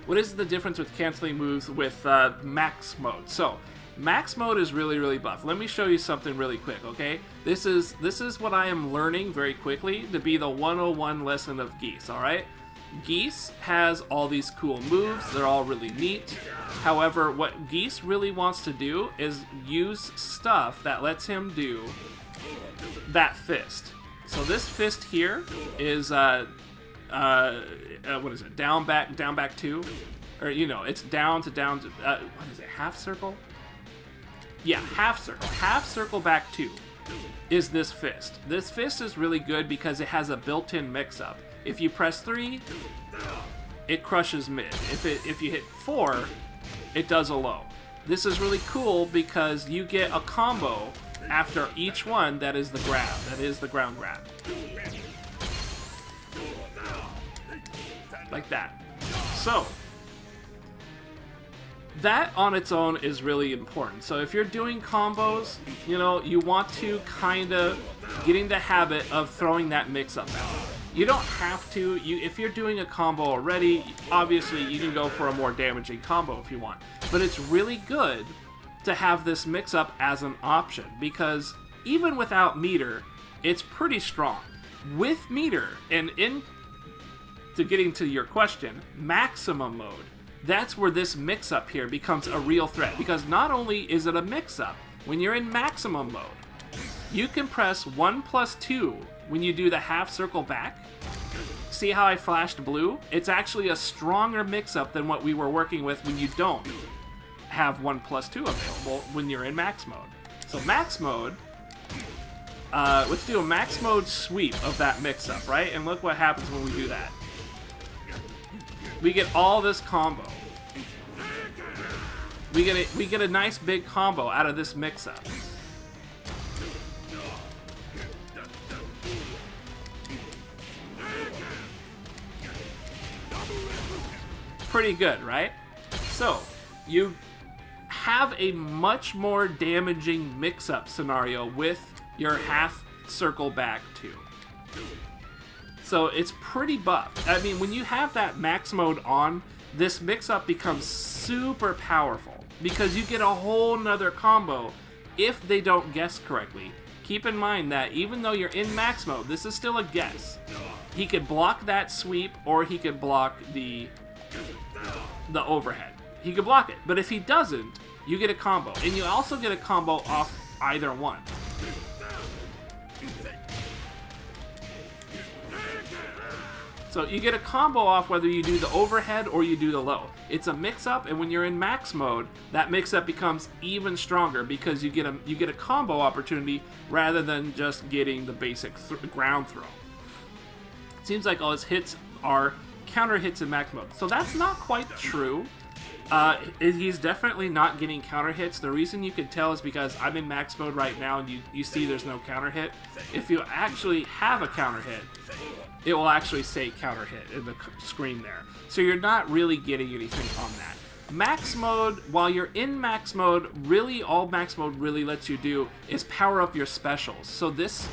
what is the difference with canceling moves with max mode? So, max mode is really, really buff. Let me show you something really quick, okay? This is what I am learning very quickly to be the 101 lesson of Geese, alright? Geese has all these cool moves. They're all really neat. However, what Geese really wants to do is use stuff that lets him do that fist. So this fist here is... what is it? Down back 2, or it's down to what is it? Half circle? Yeah, half circle back 2 is this fist. This fist is really good because it has a built-in mix-up. If you press 3, it crushes mid. If you hit 4, it does a low. This is really cool because you get a combo after each one that is the grab. That is the ground grab. Like that. So, that on its own is really important. So if you're doing combos, you want to kind of get in the habit of throwing that mix-up out. You don't have to. If you're doing a combo already, obviously you can go for a more damaging combo if you want. But it's really good to have this mix-up as an option, because even without meter, it's pretty strong. With meter, and to getting to your question, maximum mode, that's where this mix-up here becomes a real threat, because not only is it a mix-up, when you're in maximum mode, you can press 1+2 when you do the half circle back. See how I flashed blue? It's actually a stronger mix-up than what we were working with when you don't have 1+2 available when you're in max mode. So max mode, let's do a max mode sweep of that mix-up, right? And look what happens when we do that. We get all this combo. We get a nice big combo out of this mix-up. Pretty good, right? So, you have a much more damaging mix-up scenario with your half circle back too. So it's pretty buff. I mean, when you have that max mode on, this mix-up becomes super powerful because you get a whole nother combo if they don't guess correctly. Keep in mind that even though you're in max mode, this is still a guess. He could block that sweep, or he could block the overhead. He could block it, but if he doesn't, you get a combo, and you also get a combo off either one. So you get a combo off whether you do the overhead or you do the low. It's a mix-up, and when you're in max mode, that mix-up becomes even stronger because you get a combo opportunity rather than just getting the basic ground throw. It seems like all his hits are counter hits in max mode. So that's not quite true. He's definitely not getting counter hits. The reason you can tell is because I'm in max mode right now, and you see there's no counter hit. If you actually have a counter hit, it will actually say counter hit in the screen there. So you're not really getting anything on that. Max mode, while you're in max mode, really all max mode really lets you do is power up your specials. So this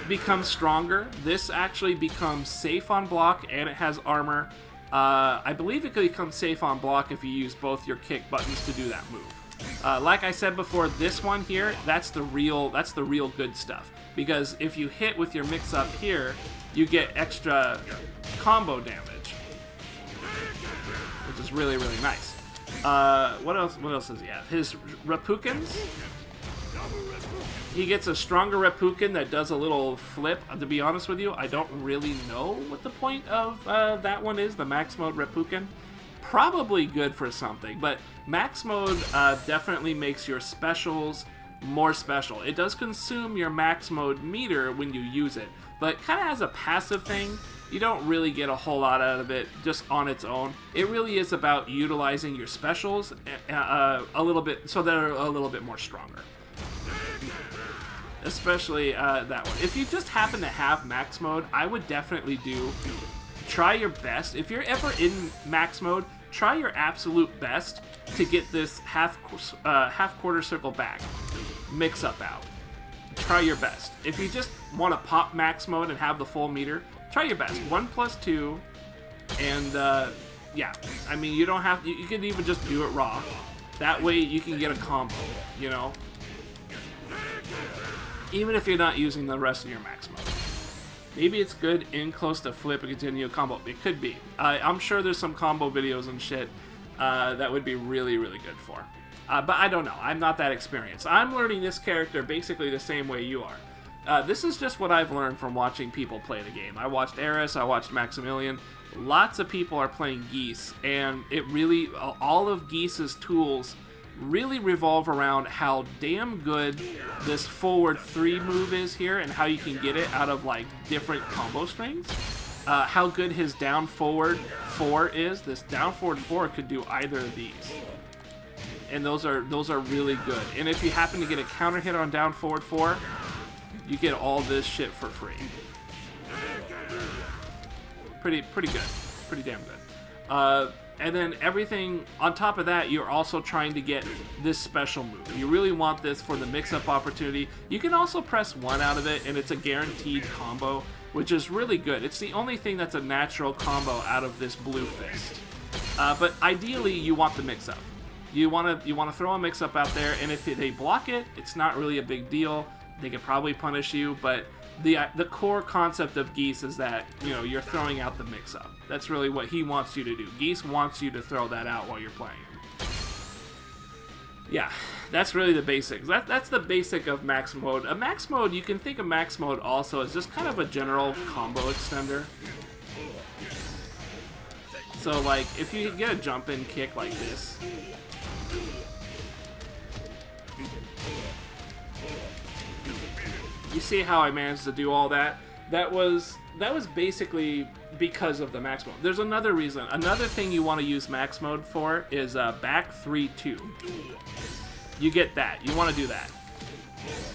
becomes stronger. This actually becomes safe on block, and it has armor. I believe it could become safe on block if you use both your kick buttons to do that move. Like I said before, this one here, that's the real good stuff. Because if you hit with your mix-up here, you get extra combo damage, which is really, really nice. What else does he have? His Repukens. He gets a stronger Repuken that does a little flip. To be honest with you, I don't really know what the point of that one is, the max mode Repuken. Probably good for something, but max mode definitely makes your specials more special. It does consume your max mode meter when you use it, but kind of as a passive thing, you don't really get a whole lot out of it just on its own. It really is about utilizing your specials a little bit, so they're a little bit more stronger. Especially that one. If you just happen to have max mode, I would definitely try your best. If you're ever in max mode, try your absolute best to get this half quarter circle back mix up out. Try your best. If you just want to pop max mode and have the full meter, try your best. 1+2, and yeah, I mean, you don't have. You can even just do it raw. That way you can get a combo. You know. Even if you're not using the rest of your max mode. Maybe it's good in close to flip and continue a combo. It could be. I'm sure there's some combo videos and shit that would be really, really good for. But I don't know. I'm not that experienced. I'm learning this character basically the same way you are. This is just what I've learned from watching people play the game. I watched Eris, I watched Maximilian. Lots of people are playing Geese, and it really, all of Geese's tools really revolve around how damn good this forward 3 move is here, and how you can get it out of like different combo strings. How good his down forward 4 is. This down forward 4 could do either of these, and those are really good. And if you happen to get a counter hit on down forward 4, you get all this shit for free. Pretty good, pretty damn good. And then everything on top of that, you're also trying to get this special move. You really want this for the mix-up opportunity. You can also press 1 out of it, and it's a guaranteed combo, which is really good. It's the only thing that's a natural combo out of this blue fist. But ideally, you want the mix-up. You want to throw a mix-up out there, and if they block it, it's not really a big deal. They could probably punish you, but the core concept of Geese is that, you know, you're throwing out the mix-up. That's really what he wants you to do. Geese wants you to throw that out while you're playing. Yeah, that's really the basics. That's the basic of max mode. A max mode, you can think of max mode also as just kind of a general combo extender. So, like, if you get a jump-in kick like this, you see how I managed to do all that? That was basically because of the max mode. There's another reason. Another thing you want to use max mode for is back 3-2. You get that. You want to do that.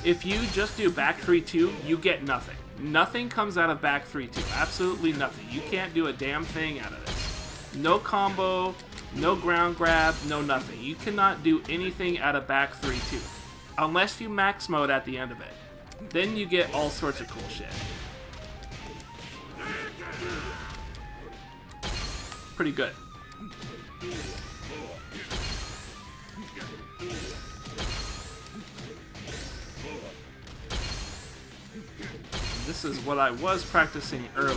If you just do back 3-2, you get nothing. Nothing comes out of back 3-2. Absolutely nothing. You can't do a damn thing out of this. No combo, no ground grab, no nothing. You cannot do anything out of back 3-2. Unless you max mode at the end of it. Then you get all sorts of cool shit. Pretty good. This is what I was practicing earlier.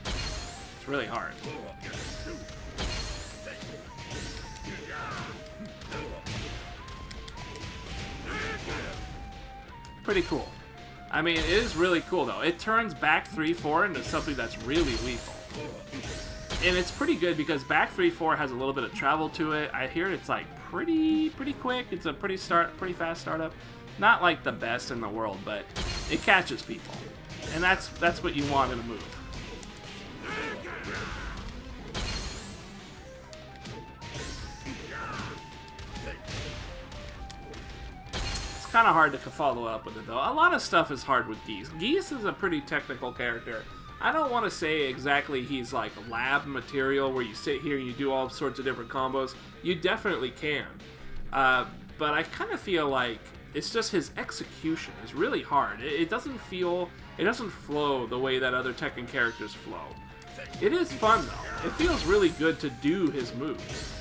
It's really hard. Pretty cool. I mean, it is really cool though. It turns back 3-4 into something that's really lethal. And it's pretty good because back 3-4 has a little bit of travel to it. I hear it's like pretty quick. It's a pretty fast startup. Not like the best in the world, but it catches people. And that's what you want in a move. Kind of hard to follow up with it though. A lot of stuff is hard with Geese. Geese is a pretty technical character. I don't want to say exactly he's like lab material where you sit here and you do all sorts of different combos. You definitely can. But I kind of feel like it's just his execution is really hard. It doesn't flow the way that other Tekken characters flow. It is fun though. It feels really good to do his moves.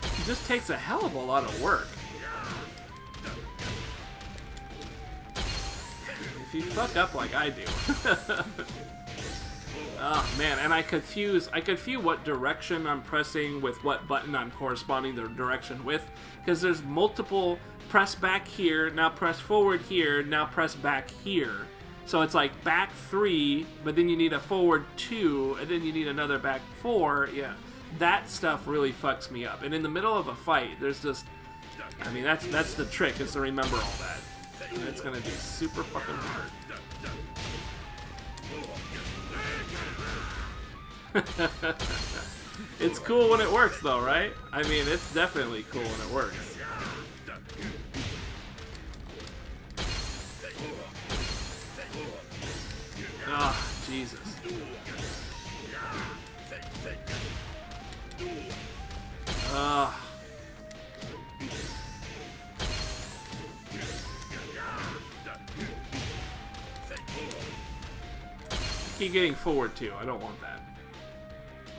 It just takes a hell of a lot of work. If you fuck up like I do. Oh man, and I confuse what direction I'm pressing with what button I'm corresponding the direction with, because there's multiple press back here, now press forward here, now press back here. So it's like back 3, but then you need a forward 2, and then you need another back 4. Yeah, that stuff really fucks me up. And in the middle of a fight, there's just, I mean, that's the trick, is to remember all that. And it's gonna be super fucking hard. It's cool when it works though, right? I mean, it's definitely cool when it works. Ah, oh, Jesus. Ah. Keep getting forward too. I don't want that.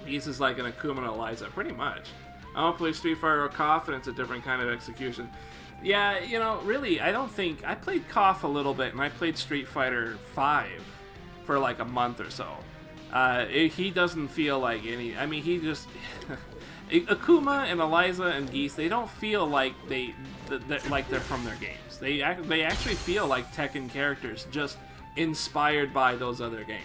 Geese is like an Akuma and Eliza, pretty much. I don't play Street Fighter or KOF, and it's a different kind of execution. Yeah, you know, really, I don't think... I played KOF a little bit, and I played Street Fighter 5 for like a month or so. He doesn't feel like any... I mean, he just... Akuma and Eliza and Geese, they don't feel like they're from their games. They actually feel like Tekken characters, just inspired by those other games.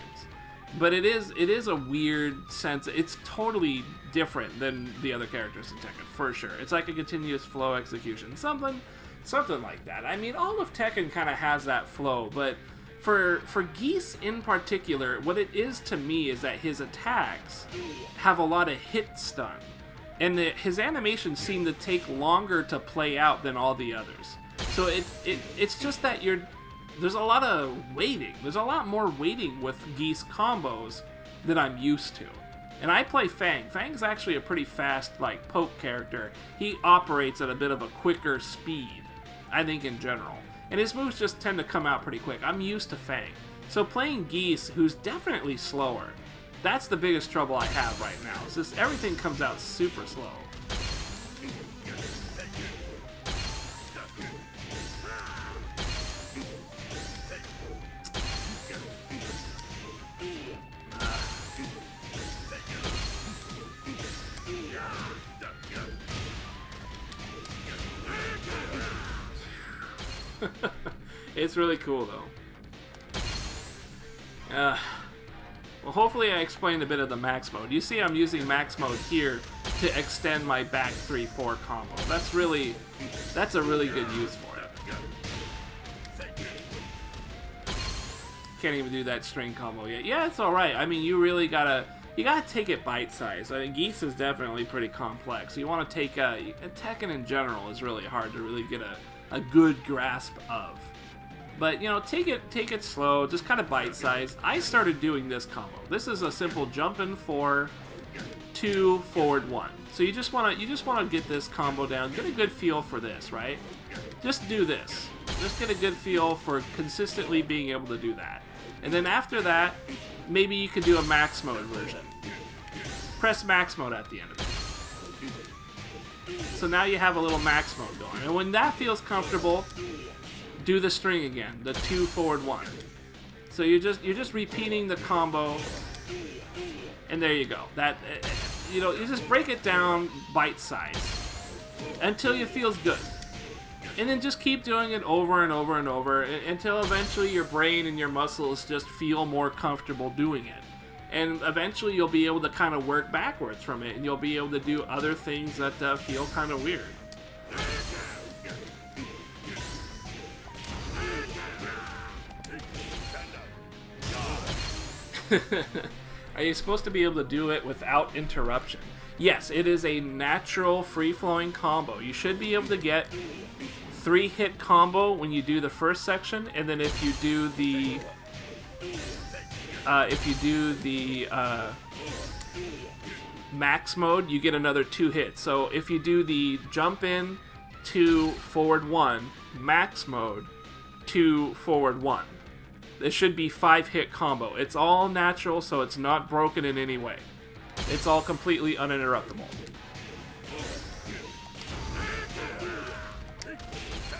But it is a weird sense. It's totally different than the other characters in Tekken, for sure. It's like a continuous flow execution. Something like that. I mean, all of Tekken kind of has that flow, but for Geese in particular, what it is to me is that his attacks have a lot of hit stun. And his animations seem to take longer to play out than all the others. So it's just that there's a lot of waiting. There's a lot more waiting with Geese combos than I'm used to. And I play Fang. Fang's actually a pretty fast, like, poke character. He operates at a bit of a quicker speed, I think, in general. And his moves just tend to come out pretty quick. I'm used to Fang. So playing Geese, who's definitely slower, That's the biggest trouble I have right now. It's just everything comes out super slow. It's really cool though. Well, hopefully I explained a bit of the max mode. You see I'm using max mode here to extend my back 3-4 combo. That's a really good use for it. Can't even do that string combo yet. Yeah, it's alright. I mean, you really gotta take it bite-sized. I mean, Geese is definitely pretty complex. You want to take Tekken in general is really hard to really get a good grasp of. But, you know, take it slow, just kind of bite-sized. I started doing this combo. This is a simple jump in 4, 2, forward 1. So you just want to get this combo down, get a good feel for this, right? Just do this. Just get a good feel for consistently being able to do that. And then after that, maybe you could do a max mode version. Press max mode at the end of it. So now you have a little max mode going. And when that feels comfortable, do the string again, the 2 forward 1. So you're just repeating the combo, and there you go. That you just break it down bite size until it feels good, and then just keep doing it over and over and over until eventually your brain and your muscles just feel more comfortable doing it. And eventually you'll be able to kind of work backwards from it, and you'll be able to do other things that feel kind of weird. Are you supposed to be able to do it without interruption? Yes, it is a natural free-flowing combo. You should be able to get 3-hit combo when you do the first section, and then if you do the max mode, you get another 2 hits. So if you do the jump in, 2 forward 1, max mode, 2 forward 1. It should be 5-hit combo. It's all natural, so it's not broken in any way. It's all completely uninterruptible.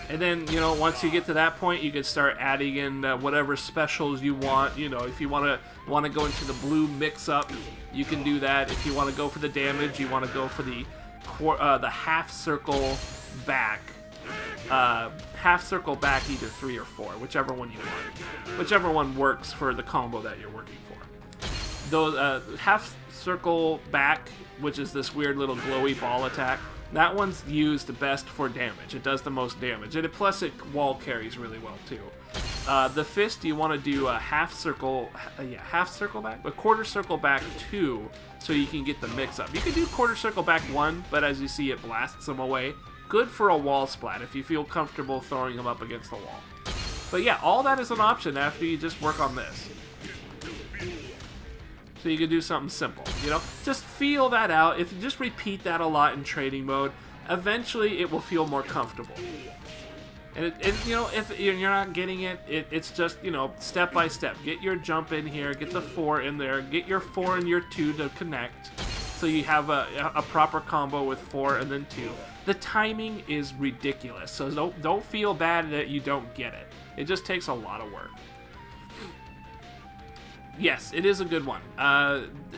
And then, once you get to that point, you can start adding in whatever specials you want. If you want to go into the blue mix-up, you can do that. If you want to go for the damage, you want to go for the half circle back. Half circle back, either 3 or 4, whichever one you want. Whichever one works for the combo that you're working for. Those half circle back, which is this weird little glowy ball attack, that one's used best for damage. It does the most damage, and plus it wall carries really well too. The fist, you want to do a half circle back, a quarter circle back 2, so you can get the mix up. You can do quarter circle back 1, but as you see, it blasts them away. Good for a wall splat if you feel comfortable throwing them up against the wall. But yeah, all that is an option after you just work on this. So you can do something simple, Just feel that out. If you just repeat that a lot in training mode, eventually it will feel more comfortable. And if you're not getting it, it's just, step by step. Get your jump in here, get the 4 in there, get your 4 and your 2 to connect. So you have a proper combo with 4 and then 2. The timing is ridiculous, so don't feel bad that you don't get it. It just takes a lot of work. Yes, it is a good one.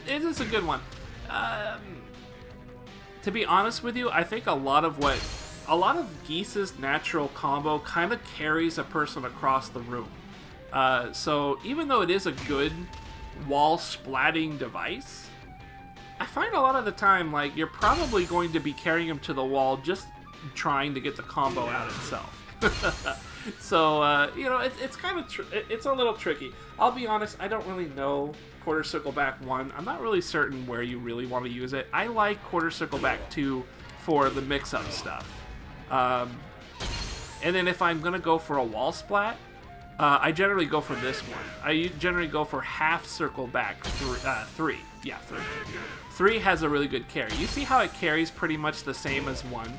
It is a good one. To be honest with you, I think a lot of Geese's natural combo kind of carries a person across the room. So even though it is a good wall splatting device, I find a lot of the time, you're probably going to be carrying him to the wall just trying to get the combo out itself. So, it's kind of, it's a little tricky. I'll be honest, I don't really know quarter circle back 1. I'm not really certain where you really want to use it. I like quarter circle back 2 for the mix-up stuff. And then if I'm going to go for a wall splat, I generally go for this one. I generally go for half circle back 3. Yeah, 3. 3 has a really good carry. You see how it carries pretty much the same as 1?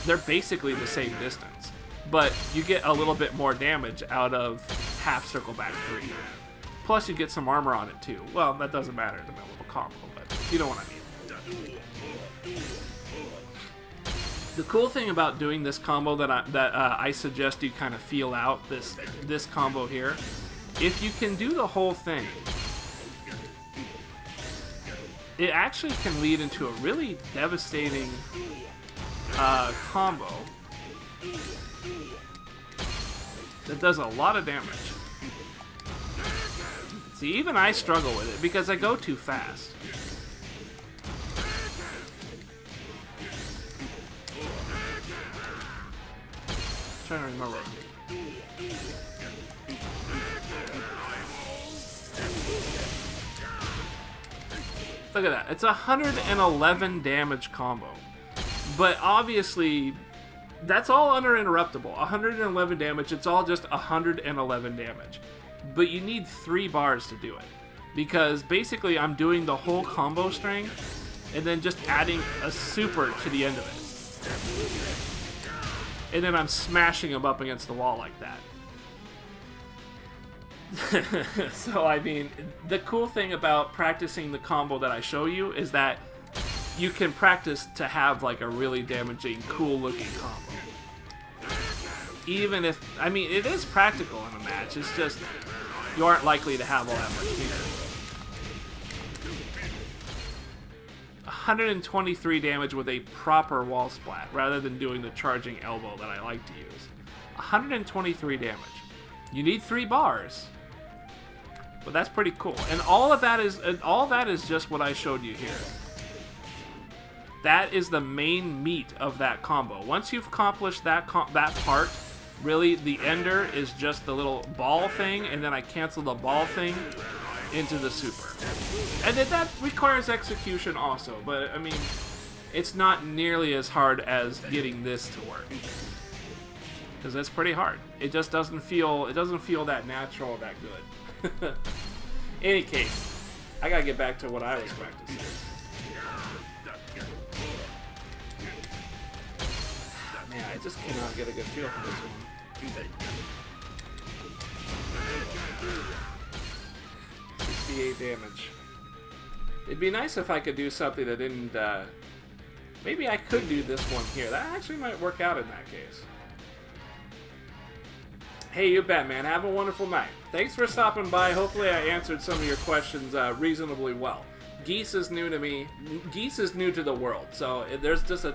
They're basically the same distance. But you get a little bit more damage out of half circle back 3. Plus, you get some armor on it too. Well, that doesn't matter in the middle of a combo, but you know what I mean. The cool thing about doing this combo that I suggest you kind of feel out this combo here, if you can do the whole thing, it actually can lead into a really devastating combo that does a lot of damage. See, even I struggle with it because I go too fast. I'm trying to remember. Look at that. It's 111 damage combo. But obviously, that's all uninterruptible. 111 damage, it's all just 111 damage. But you need 3 bars to do it. Because basically I'm doing the whole combo string and then just adding a super to the end of it. And then I'm smashing them up against the wall like that. So, I mean, the cool thing about practicing the combo that I show you is that you can practice to have like a really damaging, cool looking combo. Even if, I mean, it is practical in a match, it's just you aren't likely to have all that much meter. 123 damage with a proper wall splat, rather than doing the charging elbow that I like to use. 123 damage. You need 3 bars. But that's pretty cool. And all that is just what I showed you here. That is the main meat of that combo. Once you've accomplished that part, really the ender is just the little ball thing, and then I cancel the ball thing into the super. And then that requires execution also, but I mean, it's not nearly as hard as getting this to work. Because it's pretty hard. It just doesn't feel that natural or that good. In any case, I gotta get back to what I was practicing. Man, I just cannot get a good feel for this one. 68 damage. It'd be nice if I could do something that didn't, maybe I could do this one here. That actually might work out in that case. Hey, you bet, man. Have a wonderful night. Thanks for stopping by. Hopefully I answered some of your questions reasonably well. Geese is new to me. Geese is new to the world, so there's just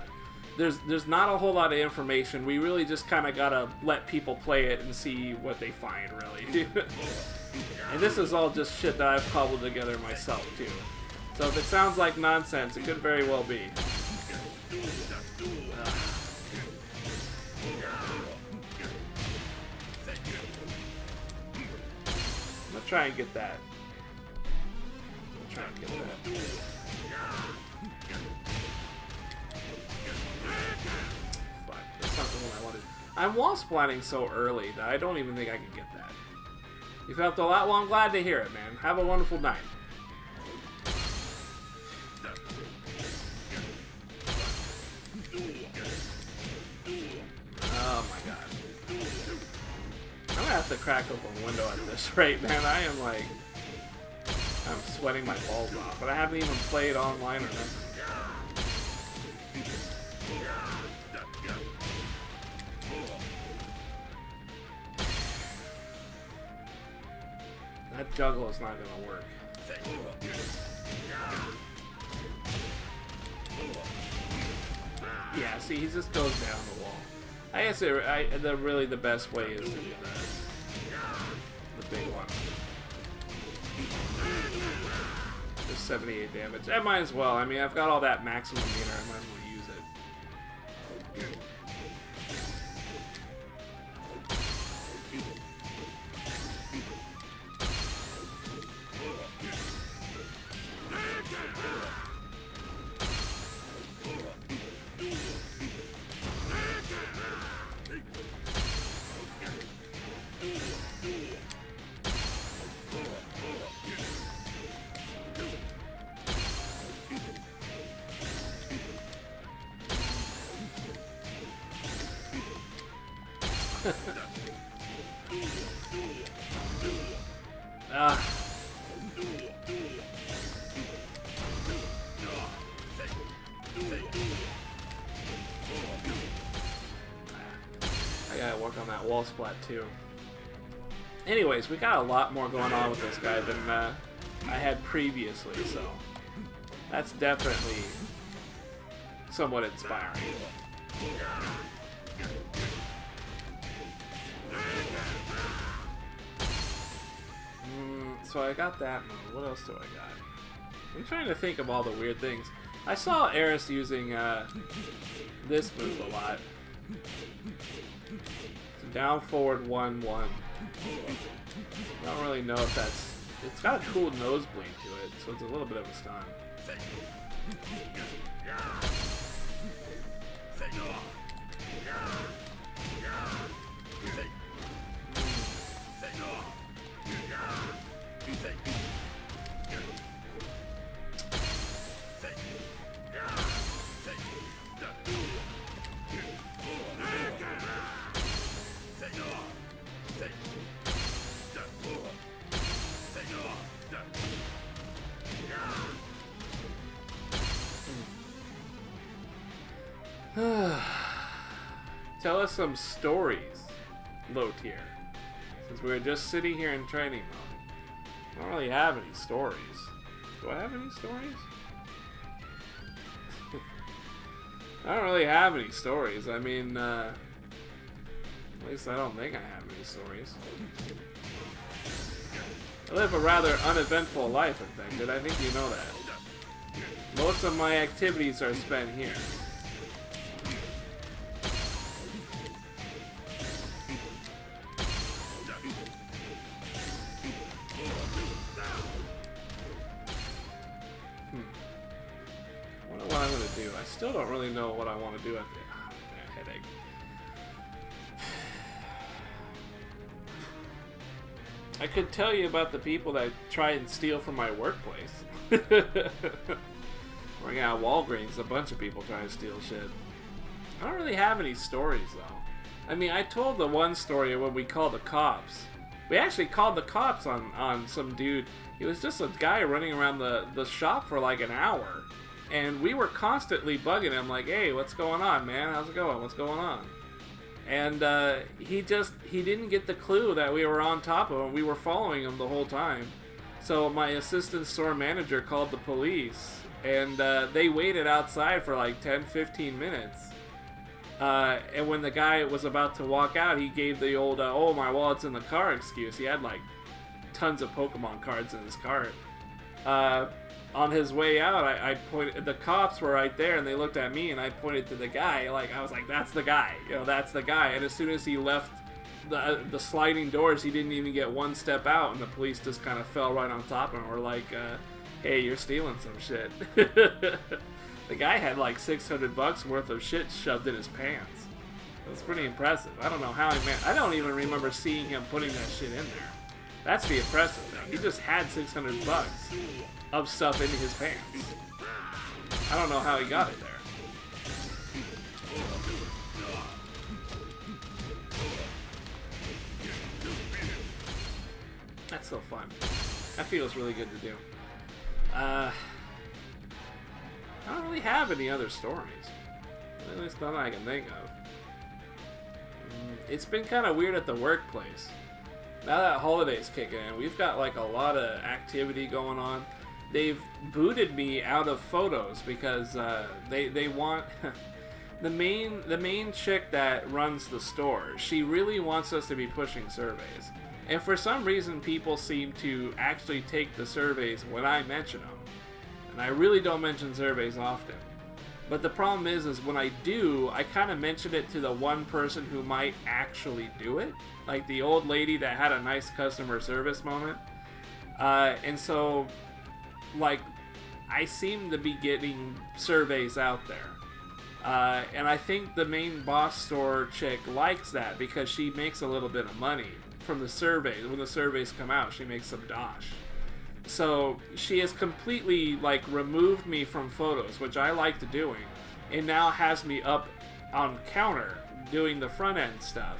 there's not a whole lot of information. We really just kind of gotta let people play it and see what they find, really. And this is all just shit that I've cobbled together myself, too. So if it sounds like nonsense, it could very well be. I'm gonna try and get that. Fuck, that's not the one I wanted. I'm wall splatting so early that I don't even think I can get that. You've helped a lot. Well, I'm glad to hear it, man. Have a wonderful night. Oh my god. I'm gonna have to crack open a window at this rate, man. I am like... I'm sweating my balls off, but I haven't even played online or nothing. That juggle is not gonna work. Yeah, see, he just goes down the wall. I guess really the best way is to do the big one. Just 78 damage. I might as well. I mean, I've got all that maximum meter. I might as well use it. wall splat too. Anyways, we got a lot more going on with this guy than I had previously, so that's definitely somewhat inspiring. So I got that move. What else do I got? I'm trying to think of all the weird things. I saw Eris using this move a lot. So down, forward, 1-1. I don't really know if that's... It's got a cool nose blink to it, so it's a little bit of a stun. Tell us some stories, low tier. Since we were just sitting here in training mode, I don't really have any stories. Do I have any stories? I don't really have any stories. I mean, at least I don't think I have any stories. I live a rather uneventful life, I think. Did I think you know that? Most of my activities are spent here. I still don't really know what I want to do at the headache. I could tell you about the people that try and steal from my workplace. Working at Walgreens, a bunch of people try to steal shit. I don't really have any stories though. I mean, I told the one story when we called the cops. We actually called the cops on some dude. He was just a guy running around the shop for like an hour. And we were constantly bugging him like, hey, what's going on, man? How's it going? What's going on? And he didn't get the clue that we were on top of him. We were following him the whole time. So my assistant store manager called the police. And they waited outside for like 10-15 minutes. And when the guy was about to walk out, he gave the old, oh, my wallet's in the car excuse. He had like tons of Pokemon cards in his cart. On his way out, I pointed. The cops were right there, and they looked at me, and I pointed to the guy. Like I was like, "That's the guy, that's the guy." And as soon as he left the sliding doors, he didn't even get one step out, and the police just kind of fell right on top of him. We're like, "Hey, you're stealing some shit." The guy had like $600 worth of shit shoved in his pants. It was pretty impressive. I don't know how he managed. I don't even remember seeing him putting that shit in there. That's the impressive thing. He just had $600 of stuff in his pants. I don't know how he got it there. That's so fun. That feels really good to do. I don't really have any other stories. At least none I can think of. It's been kind of weird at the workplace. Now that holiday's kicking in, we've got like a lot of activity going on. They've booted me out of photos because they want the main chick that runs the store. She really wants us to be pushing surveys, and for some reason people seem to actually take the surveys when I mention them, and I really don't mention surveys often. But the problem is when I do, I kind of mention it to the one person who might actually do it, like the old lady that had a nice customer service moment, and so. Like, I seem to be getting surveys out there. And I think the main boss store chick likes that because she makes a little bit of money from the surveys. When the surveys come out, she makes some dosh. So she has completely, like, removed me from photos, which I liked doing, and now has me up on counter doing the front end stuff,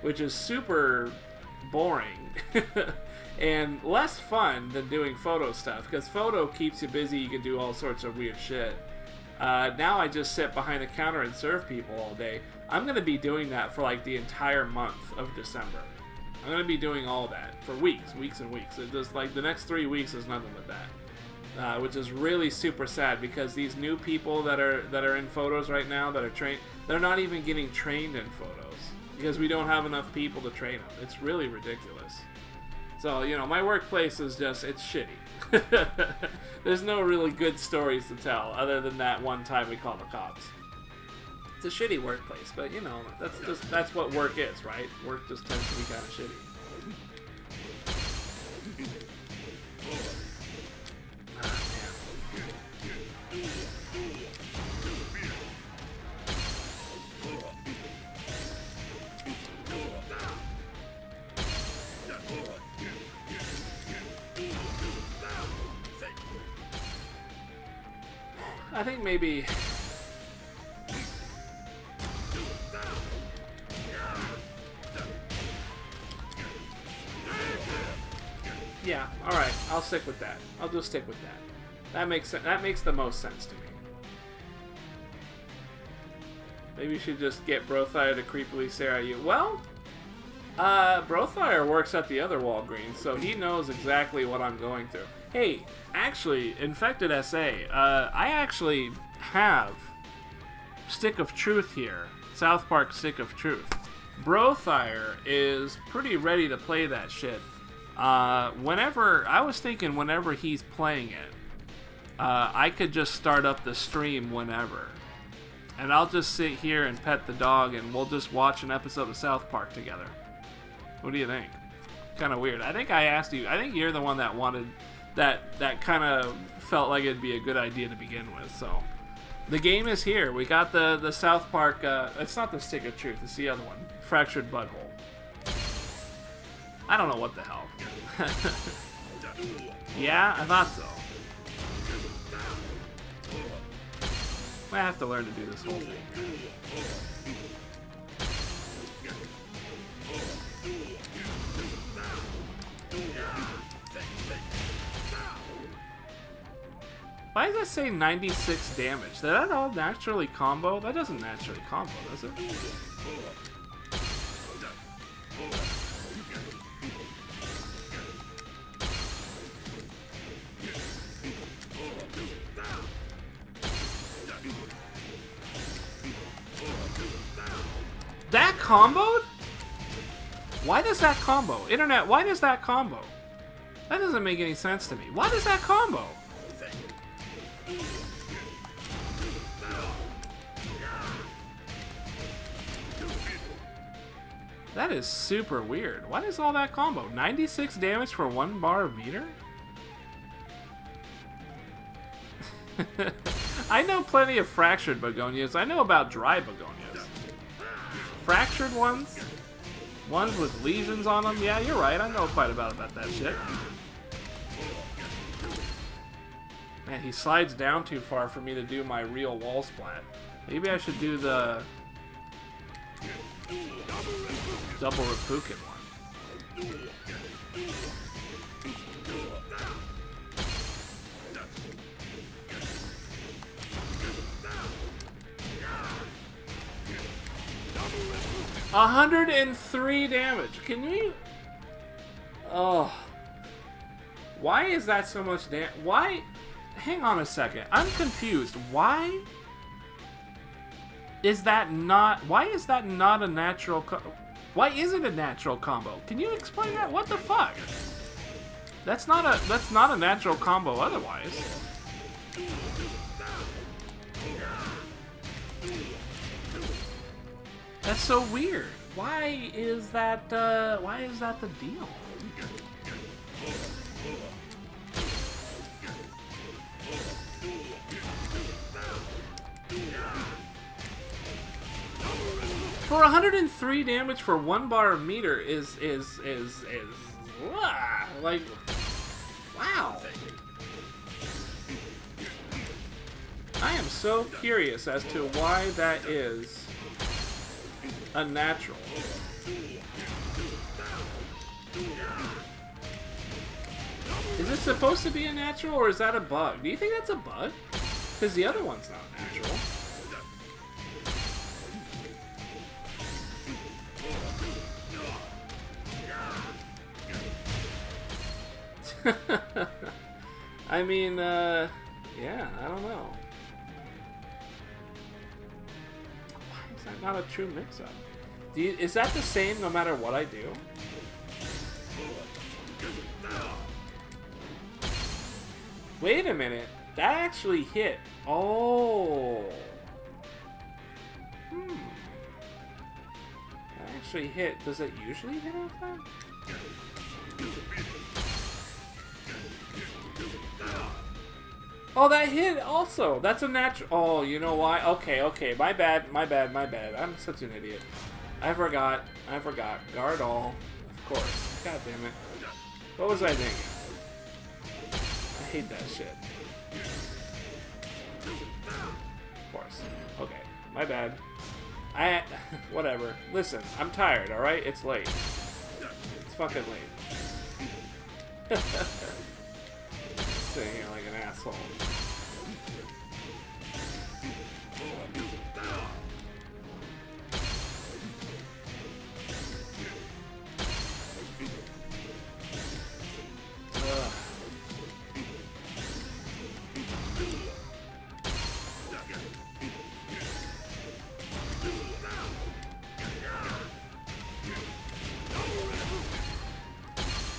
which is super boring. And less fun than doing photo stuff, because photo keeps you busy. You can do all sorts of weird shit. Now I just sit behind the counter and serve people all day. I'm going to be doing that for like the entire month of December. I'm going to be doing all that for weeks and weeks. It just like the next 3 weeks is nothing but that, which is really super sad because these new people that are in photos right now that are trained, they're not even getting trained in photos because we don't have enough people to train them. It's really ridiculous. So, you know, my workplace is just, it's shitty. There's no really good stories to tell other than that one time we called the cops. It's a shitty workplace, but you know, that's what work is, right? Work just tends to be kind of shitty. I think maybe... Yeah, alright, I'll stick with that. I'll just stick with that. That makes the most sense to me. Maybe you should just get Brothire to creepily stare at you. Well, Brothire works at the other Walgreens, so he knows exactly what I'm going through. Hey, actually, Infected SA, I actually have Stick of Truth here. South Park Stick of Truth. Brothire is pretty ready to play that shit. I was thinking whenever he's playing it, I could just start up the stream whenever. And I'll just sit here and pet the dog and we'll just watch an episode of South Park together. What do you think? Kind of weird. I think I asked you, I think you're the one that wanted, that kind of felt like it'd be a good idea to begin with, so. The game is here. We got the South Park, it's not the Stick of Truth, it's the other one. Fractured Butthole. I don't know what the hell. Yeah, I thought so. I have to learn to do this whole thing. Why does that say 96 damage? Did that all naturally combo? That doesn't naturally combo, does it? That comboed? Why does that combo? Internet, why does that combo? That doesn't make any sense to me. Why does that combo? That is super weird. Why does all that combo? 96 damage for 1 bar of meter? I know plenty of fractured begonias. I know about dry begonias. Fractured ones? Ones with lesions on them? Yeah, you're right. I know quite about that shit. Man, he slides down too far for me to do my real wall splat. Maybe I should do the double Rapukin one. 103 damage. Can you? Oh. Why is that so much damage? Why? Hang on a second. I'm confused. Why is that not? Why is that not a natural? Why is it a natural combo? Can you explain that? What the fuck? That's not a natural combo otherwise. That's so weird. Why is that the deal? For 103 damage for 1 bar of meter is like, wow. I am so curious as to why that is unnatural. Is this supposed to be a natural or is that a bug? Do you think that's a bug? Because the other one's not natural. I mean, yeah, I don't know. Why is that not a true mix-up? Is that the same no matter what I do? Wait a minute. That actually hit. Oh. That actually hit. Does it usually hit all the time? Oh, that hit also. That's a natural. Oh, you know why? Okay. My bad. I'm such an idiot. I forgot. Guard all. Of course. God damn it. What was I thinking? I hate that shit. Of course. Okay. My bad. Whatever. Listen, I'm tired, alright? It's late. It's fucking late. Sitting here like an asshole.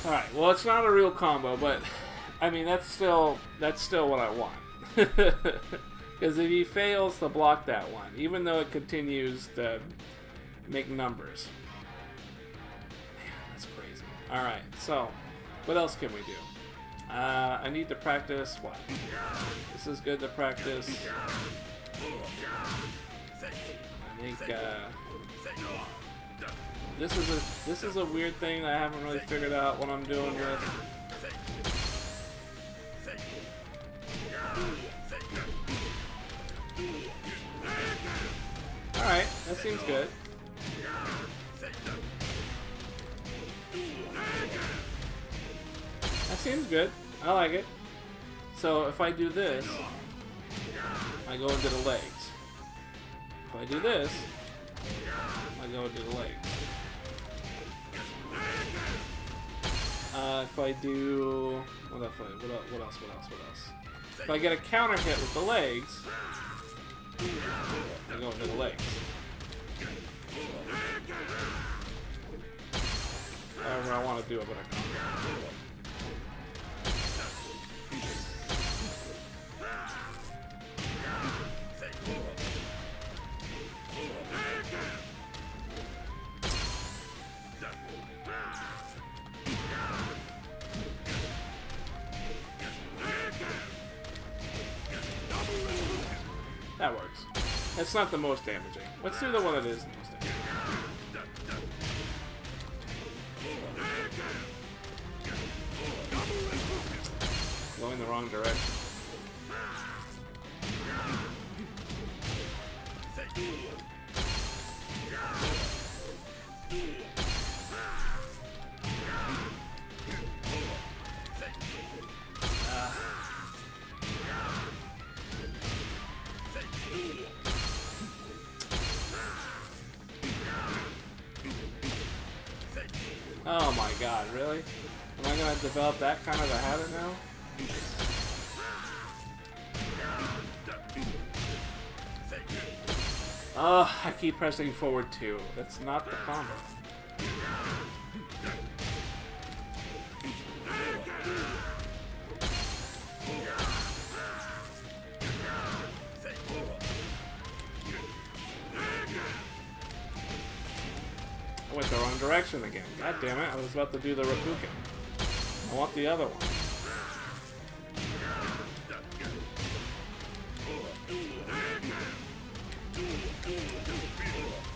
Alright, well it's not a real combo, but I mean that's still what I want. Because if he fails to block that one, even though it continues to make numbers. Man, that's crazy. Alright, so what else can we do? I need to practice what? This is good to practice. I think this is a weird thing that I haven't really figured out what I'm doing with. Alright, that seems good. That seems good. I like it. So if I do this, I go into the legs. If I do this, I go into the legs. If I do... What else? If I get a counter hit with the legs, I go into the legs. However I want to do it, but I can't. That works. It's not the most damaging. Let's do the one that is the most damaging. Going the wrong direction. Oh my god, really? Am I gonna develop that kind of a habit now? Oh, I keep pressing forward 2. That's not the combo. I went the wrong direction again. God damn it, I was about to do the Rakuken. I want the other one.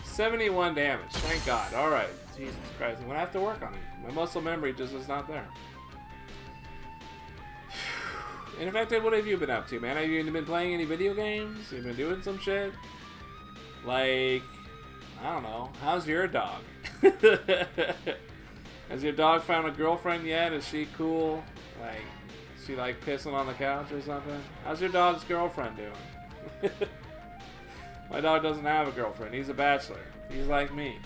$71 damage. Thank God. Alright. Jesus Christ. I'm going to have to work on it. My muscle memory just is not there. And in fact, what have you been up to, man? Have you been playing any video games? Have you been doing some shit? Like, I don't know. How's your dog? Has your dog found a girlfriend yet? Is she cool? Like, She like pissing on the couch or something? How's your dog's girlfriend doing? My dog doesn't have a girlfriend. He's a bachelor. He's like me.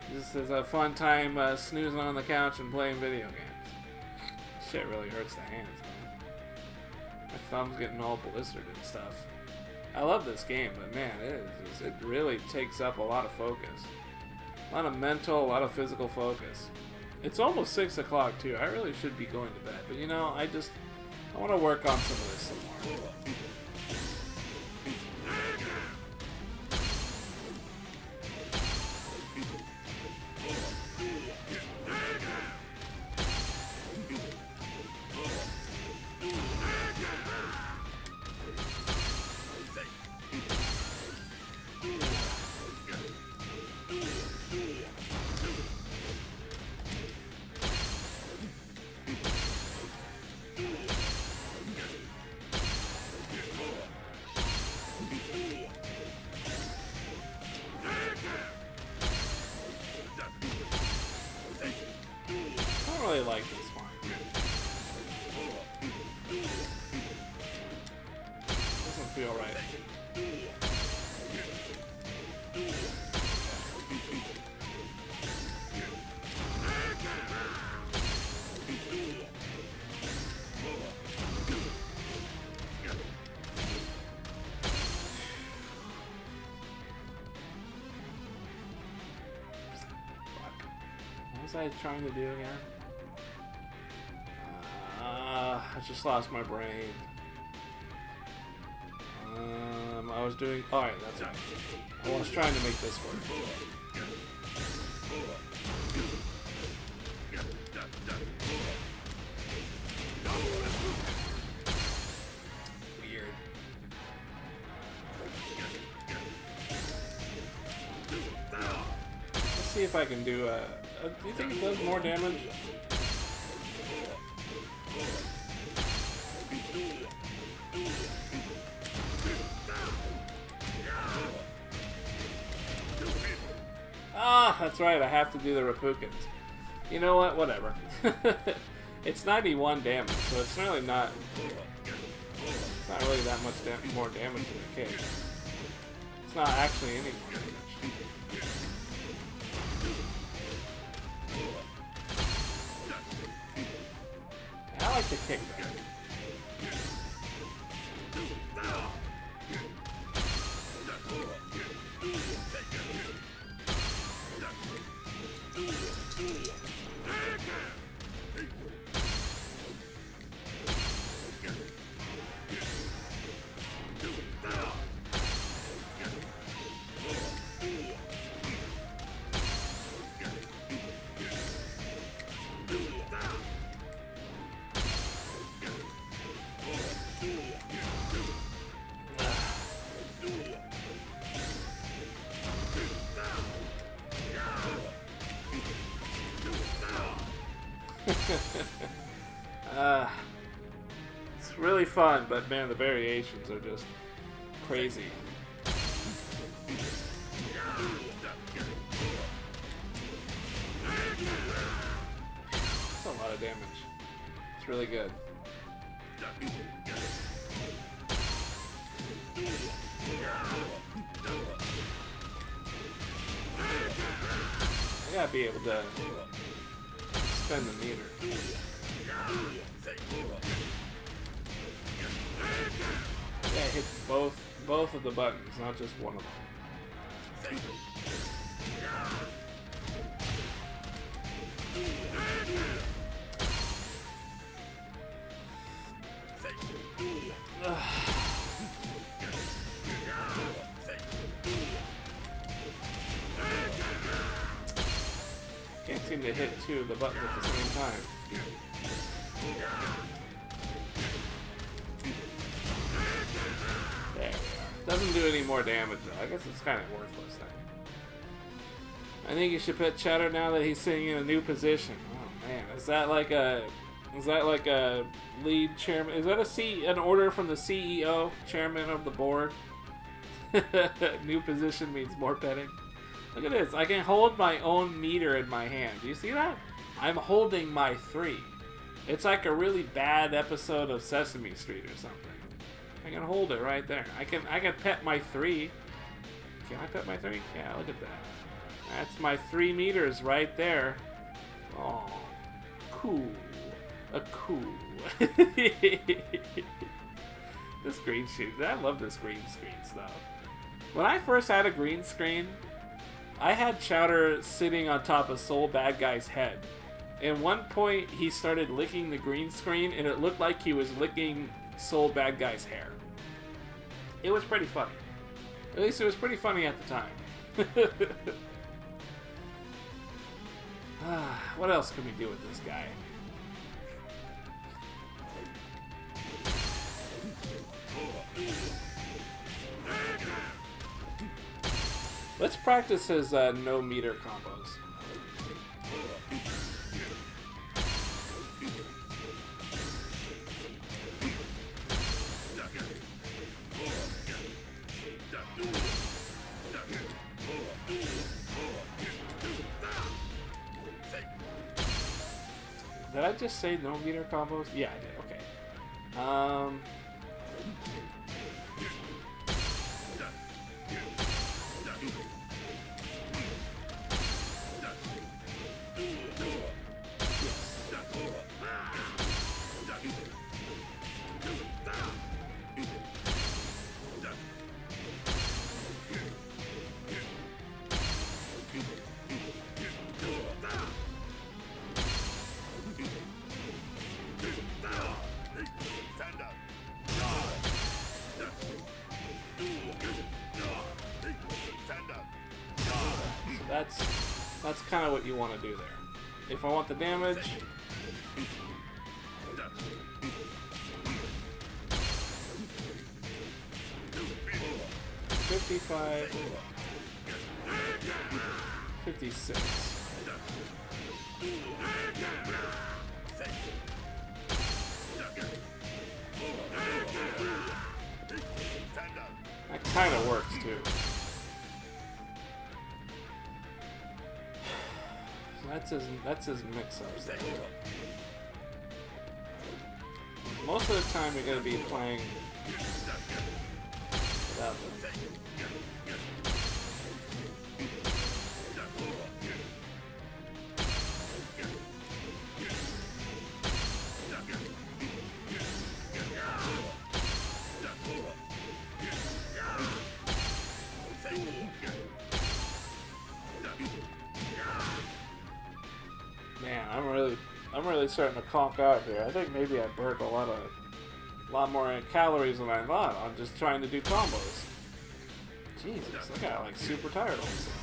He just has a fun time snoozing on the couch and playing video games. Shit really hurts the hands, man. My thumb's getting all blistered and stuff. I love this game, but man, it really takes up a lot of focus. A lot of mental, a lot of physical focus. It's almost 6 o'clock too. I really should be going to bed, but you know, I want to work on some of this some more. I really like this one. Doesn't feel right. What was I trying to do again? I just lost my brain. I was doing... Alright, that's right. I was trying to make this work. Weird. Let's see if I can do do you think it does more damage? Ah, that's right, I have to do the Repukins. You know what? Whatever. It's 91 damage, so it's really not... It's not really that much more damage in the case. It's not actually any more damage. I like the kickback. It's really fun, but man, the variations are just crazy. That's a lot of damage. It's really good. I gotta be able to spend the meter. Yeah, hit both of the buttons, not just one of them. Can't seem to hit two of the buttons at the same time. There we are. Doesn't do any more damage though. I guess it's kind of worthless then. I think you should put Cheddar now that he's sitting in a new position. Oh man, is that like a lead chairman? Is that an order from the CEO, chairman of the board? New position means more petting. Look at this. I can hold my own meter in my hand. Do you see that? I'm holding my 3. It's like a really bad episode of Sesame Street or something. I can hold it right there. I can pet my 3. Can I pet my 3? Yeah, look at that. That's my 3 meters right there. Oh, cool. A cool. This green screen. I love this green screen stuff. When I first had a green screen, I had Chowder sitting on top of Soul Bad Guy's head. At one point, he started licking the green screen, and it looked like he was licking Soul Bad Guy's hair. It was pretty funny. At least it was pretty funny at the time. What else can we do with this guy? Let's practice his no meter combos. Did I just say no meter combos? Yeah, I did. Okay. That's kind of what you want to do there. If I want the damage, 55, 56. That kind of works too. That's his mix-ups there. Most of the time you're going to be playing without them. Man, I'm really starting to conk out here. I think maybe I burnt a lot more calories than I thought on just trying to do combos. Jesus, I got like super tired all of a sudden.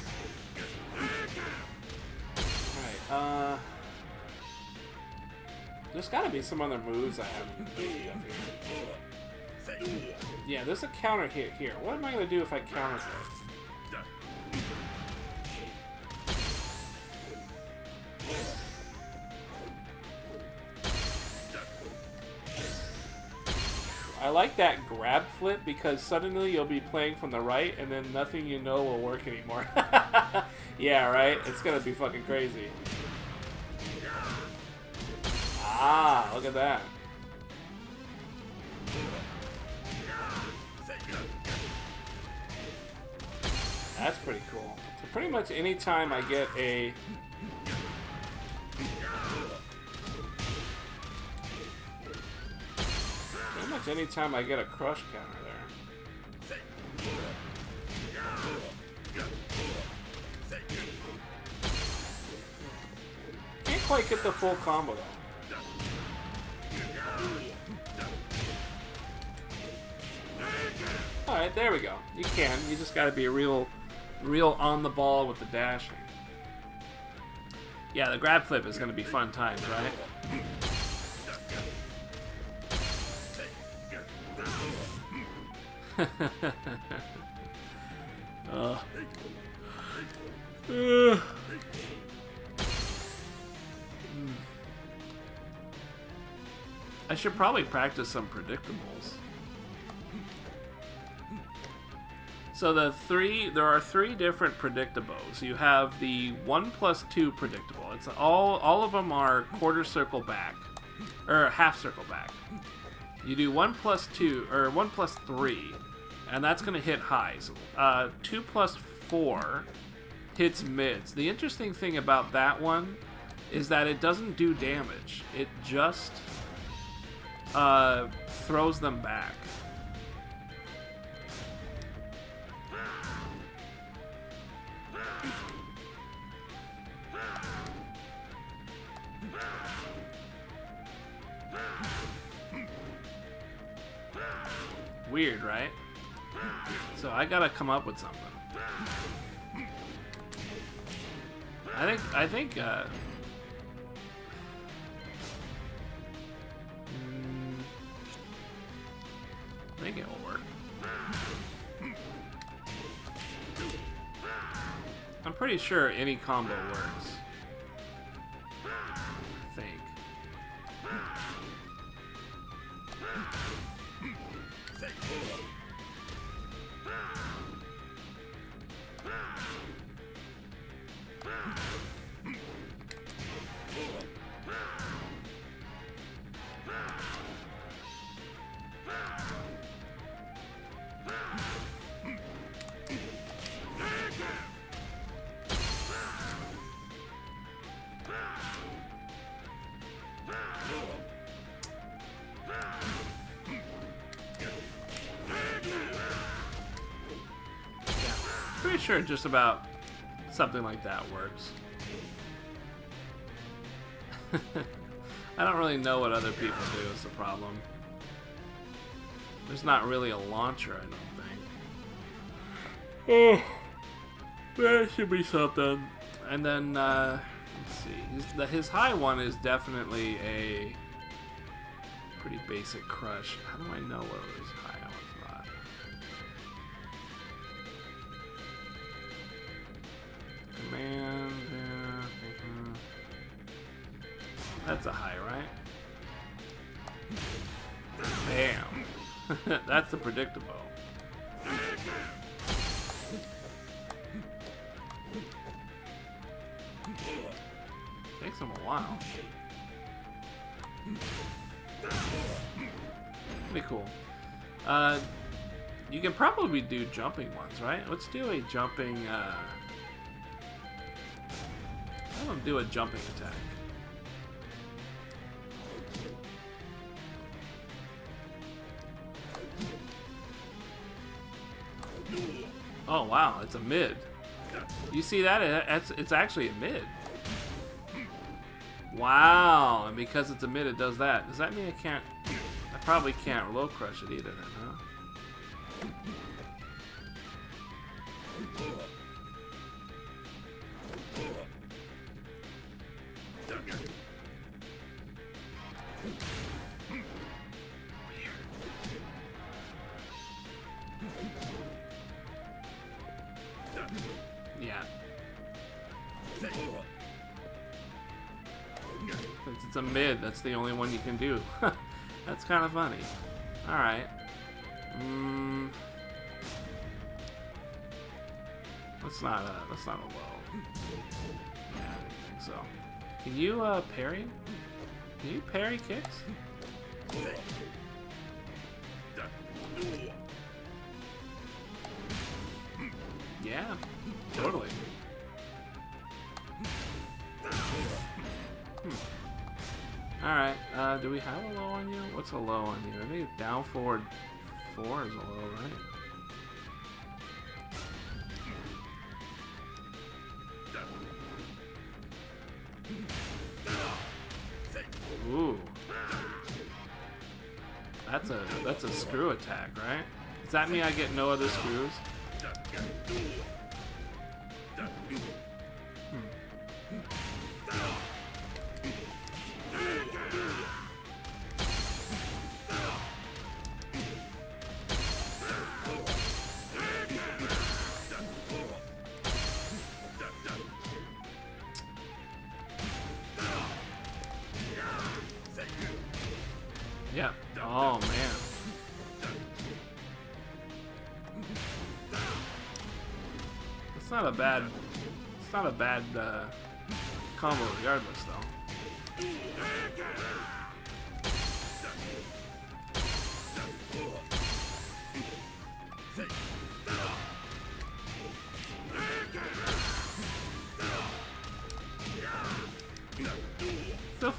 Alright, there's gotta be some other moves I haven't maybe up here. Yeah, there's a counter here. What am I gonna do if I counter this? I like that grab flip because suddenly you'll be playing from the right and then nothing you know will work anymore. Yeah, right? It's gonna be fucking crazy. Ah, look at that. That's pretty cool. So pretty much any time I get a... Anytime I get a crush counter there. Can't quite get the full combo though. Alright, there we go. You can. You just gotta be real on the ball with the dashing. Yeah, the grab flip is gonna be fun times, right? I should probably practice some predictables. So there are three different predictables. You have the 1+2 predictable. It's all of them are quarter circle back. or half circle back. You do 1 plus 2, or 1 plus 3, and that's going to hit highs. 2 plus 4 hits mids. The interesting thing about that one is that it doesn't do damage. It just throws them back. Weird, right? So I gotta come up with something. I think it will work. I'm pretty sure any combo works. I think. Pretty sure just about something like that works. I don't really know what other people do is the problem. There's not really a launcher, I don't think. Oh, that should be something. And then, let's see. His high one is definitely a pretty basic crush. How do I know what his high one's not? Command. That's a high, right? Bam. That's the predictable. Takes him a while. Pretty cool. You can probably do jumping ones, right? Let's do a jumping. I'm gonna do a jumping attack. Oh wow, it's a mid. You see that? It's actually a mid. Wow, and because it's a mid, it does that. Does that mean I can't? I probably can't low crush it either, then, huh? Yeah. Since it's a mid, that's the only one you can do. That's kind of funny. Alright. That's not a low. Yeah, I didn't think so. Can you parry? Can you parry kicks? Yeah, totally. Alright, do we have a low on you? What's a low on you? I think down forward 4 is a low, right? Ooh. That's a screw attack, right? Does that mean I get no other screws? Yeah. Oh man. It's not a bad. It's not a bad combo, regardless, though.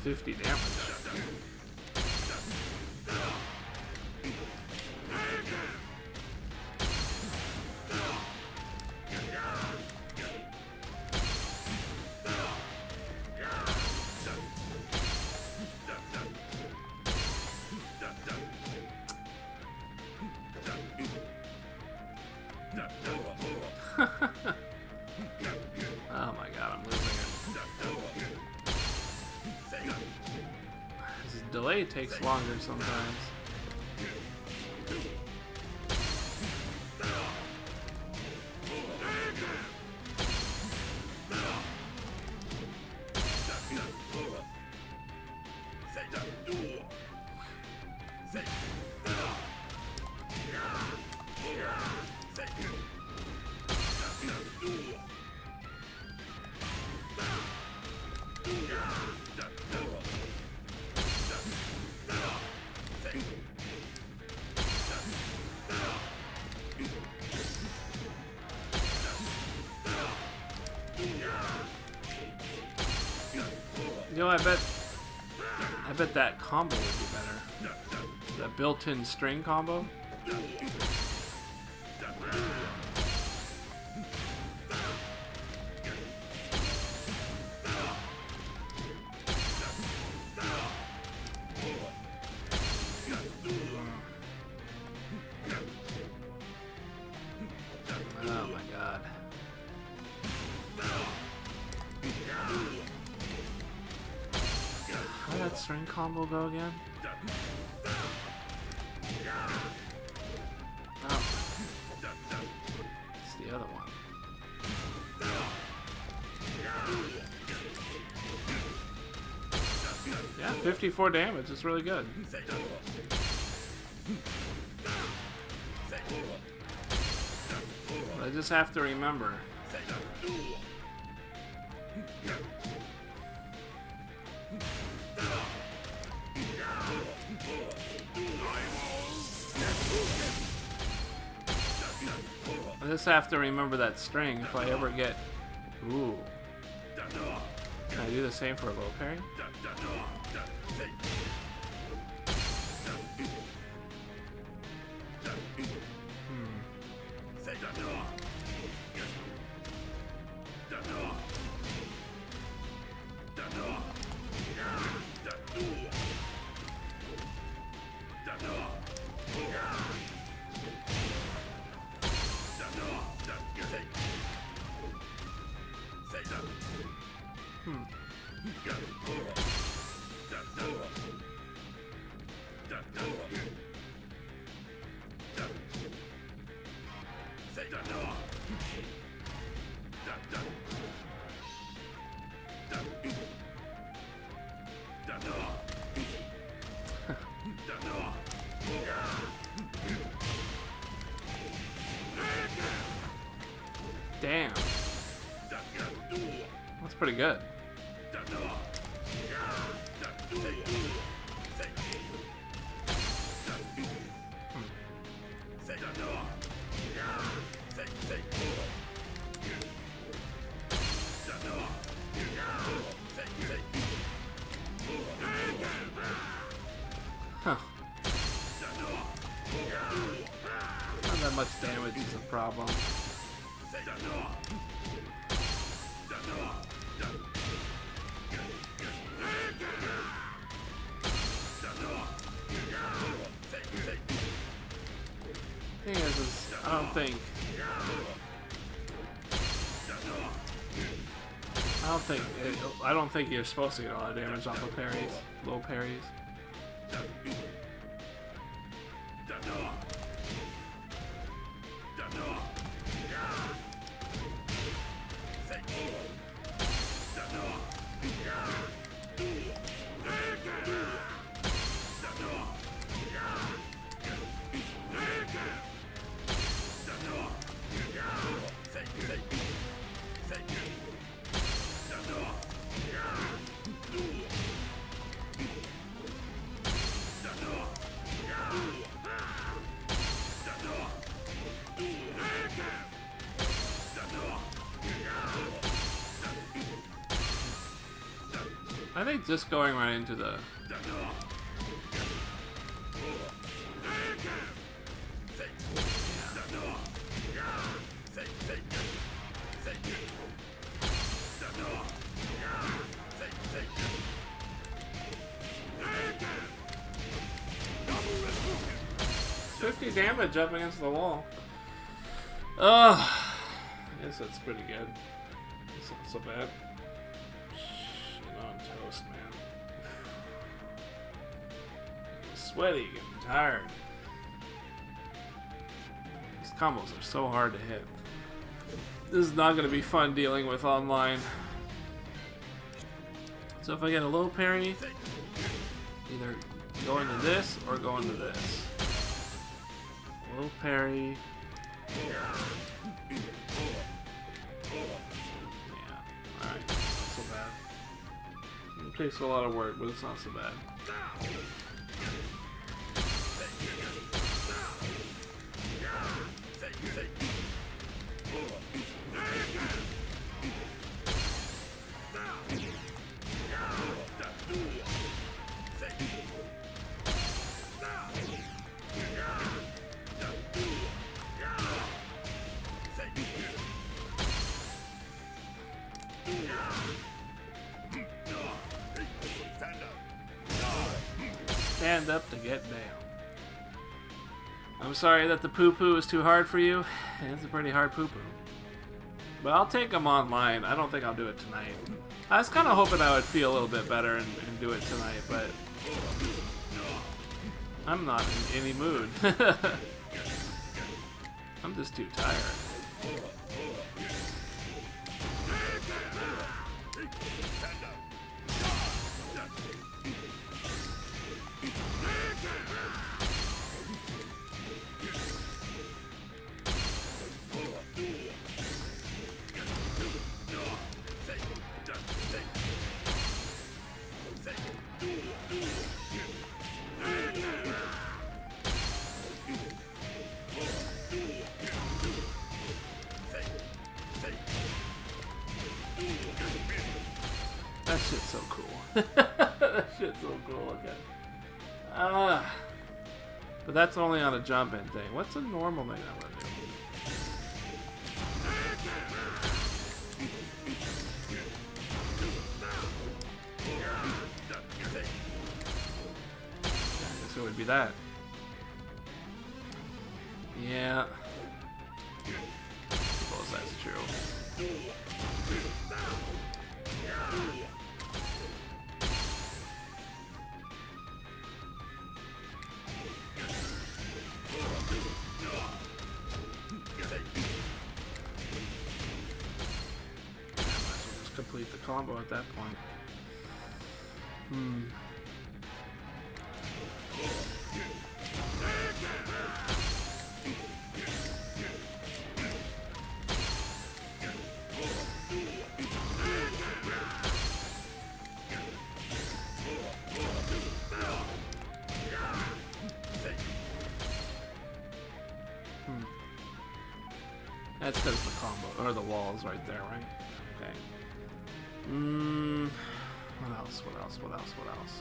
50 damage. Oh my god, I'm losing it. This delay takes longer sometimes. You know, I bet that combo would be better. That built-in string combo. Oh my god. How did that string combo go again? Oh. It's the other one. Yeah, 54 damage. It's really good. I just have to remember. I just have to remember that string if I ever get... Ooh. Can I do the same for a low parry? Damn. That's pretty good. Huh. Not that much damage is a problem. Thing is I don't think you're supposed to get a lot of damage off of parries, low parries. I think just going right into the... Yeah. 50 damage up against the wall. I guess that's pretty good. It's not so bad. Shit on toast, man. Getting sweaty, getting tired. These combos are so hard to hit. This is not going to be fun dealing with online. So if I get a low parry, either go into this or go into this. Low parry. Yeah, alright, not so bad. It takes a lot of work, but it's not so bad. Stand up to get down. I'm sorry that the poo-poo is too hard for you. It's a pretty hard poo-poo. But I'll take them online. I don't think I'll do it tonight. I was kind of hoping I would feel a little bit better and do it tonight, but I'm not in any mood. I'm just too tired. That shit's so cool. That shit's so cool. Look at it. But that's only on a jump in thing. What's a normal thing I want to do? I guess it would be that. Yeah. I suppose that's true. Complete the combo at that point. That's because the combo, or the wall's right there, right? Okay. What else? What else? What else? What else?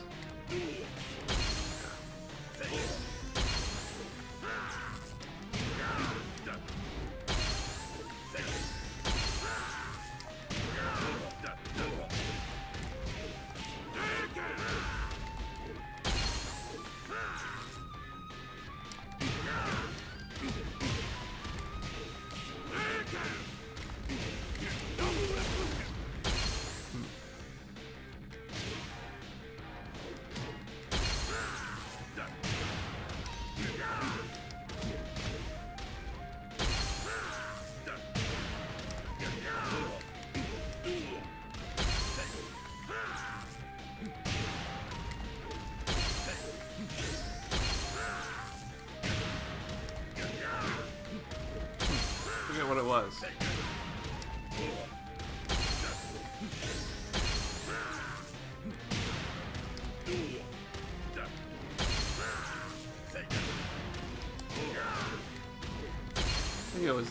What it was.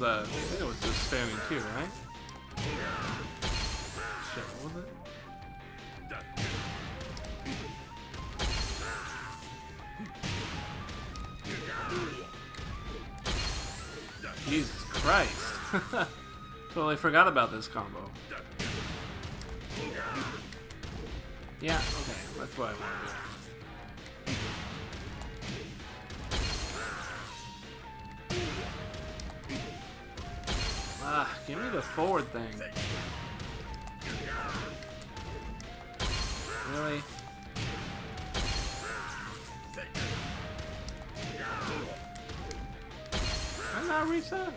I think it was just standing too, right? Shit, what was it? Jesus Christ. Totally forgot about this combo. Yeah, okay, that's what I want to do. Ah, give me the forward thing. Really? Can I not reset?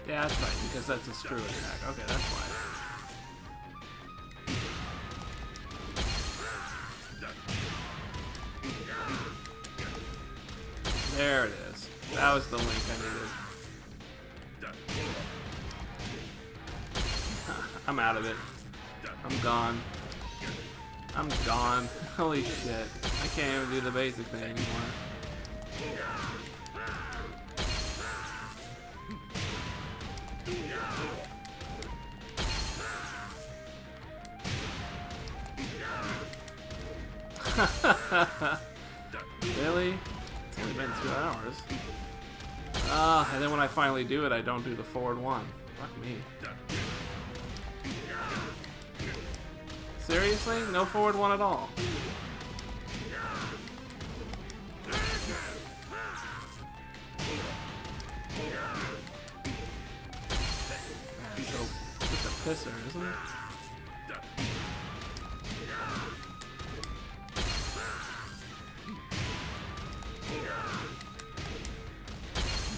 Yeah, that's right, because that's a screw attack. Okay, that's why. There it is. That was the link I needed. I'm out of it. I'm gone. I'm gone. Holy shit. I can't even do the basic thing anymore. Really? It's only been 2 hours. And then when I finally do it, I don't do the forward one. Fuck me. Seriously? No forward one at all? So, it's a pisser, isn't it?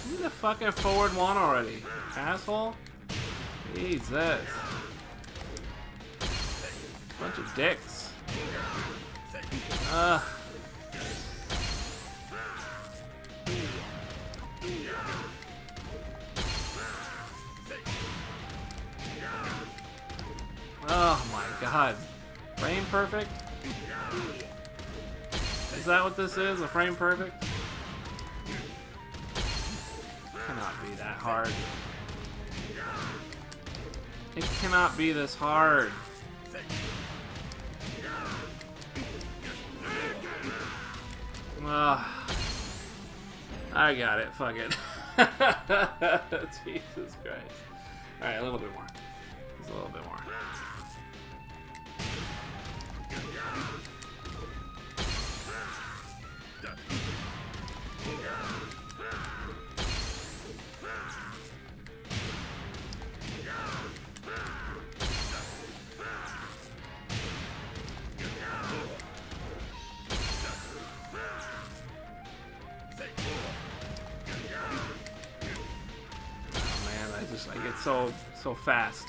Give me the fucking forward one already, asshole. Jesus. Bunch of dicks. Oh my god. Frame perfect? Is that what this is? A frame perfect? Cannot be that hard. It cannot be this hard. I got it. Fuck it. Jesus Christ. Alright, a little bit more. Just a little bit more. I get so fast.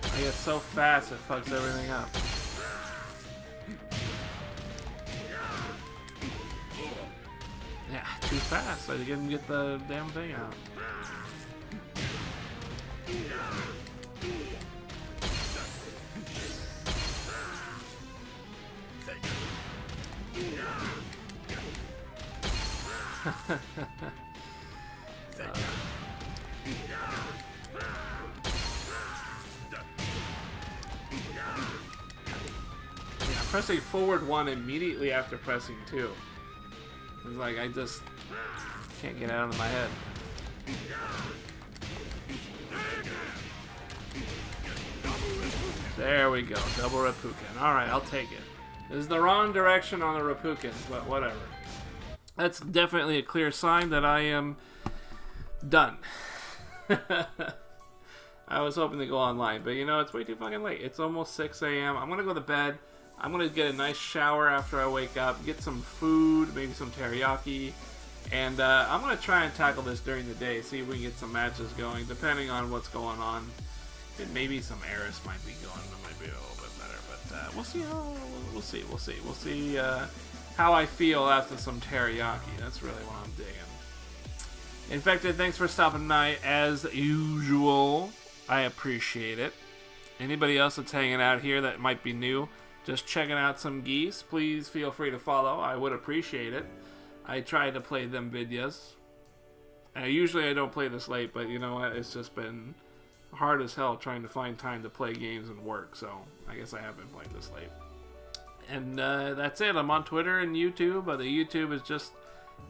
I get so fast it fucks everything up. Yeah, too fast. I didn't get the damn thing out. Pressing forward one immediately after pressing two. It's like I just can't get it out of my head. There we go, double Rapukin. Alright, I'll take it. This is the wrong direction on the Rapukins, but whatever. That's definitely a clear sign that I am done. I was hoping to go online, but you know, it's way too fucking late. It's almost 6 a.m. I'm gonna go to bed. I'm gonna get a nice shower after I wake up, get some food, maybe some teriyaki, and I'm gonna try and tackle this during the day, see if we can get some matches going, depending on what's going on. And maybe some Eris might be going, that might be a little bit better, but we'll see how, we'll see how I feel after some teriyaki. That's really what I'm digging. Infected, thanks for stopping by as usual. I appreciate it. Anybody else that's hanging out here that might be new, just checking out some Geese, please feel free to follow. I would appreciate it. I try to play them videos. Usually I don't play this late, but you know what? It's just been hard as hell trying to find time to play games and work, so I guess I have been playing this late. And that's it. I'm on Twitter and YouTube. The YouTube is just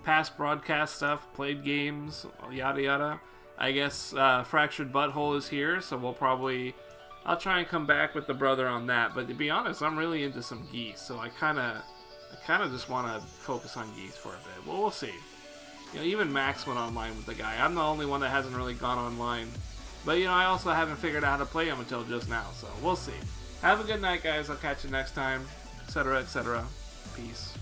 past broadcast stuff, played games, yada yada. I guess Fractured Butthole is here, so I'll try and come back with the brother on that. But to be honest, I'm really into some Geese, so I kind of just want to focus on Geese for a bit. Well, we'll see. You know, even Max went online with the guy. I'm the only one that hasn't really gone online. But, you know, I also haven't figured out how to play him until just now, so we'll see. Have a good night, guys. I'll catch you next time, etc., etc. Peace.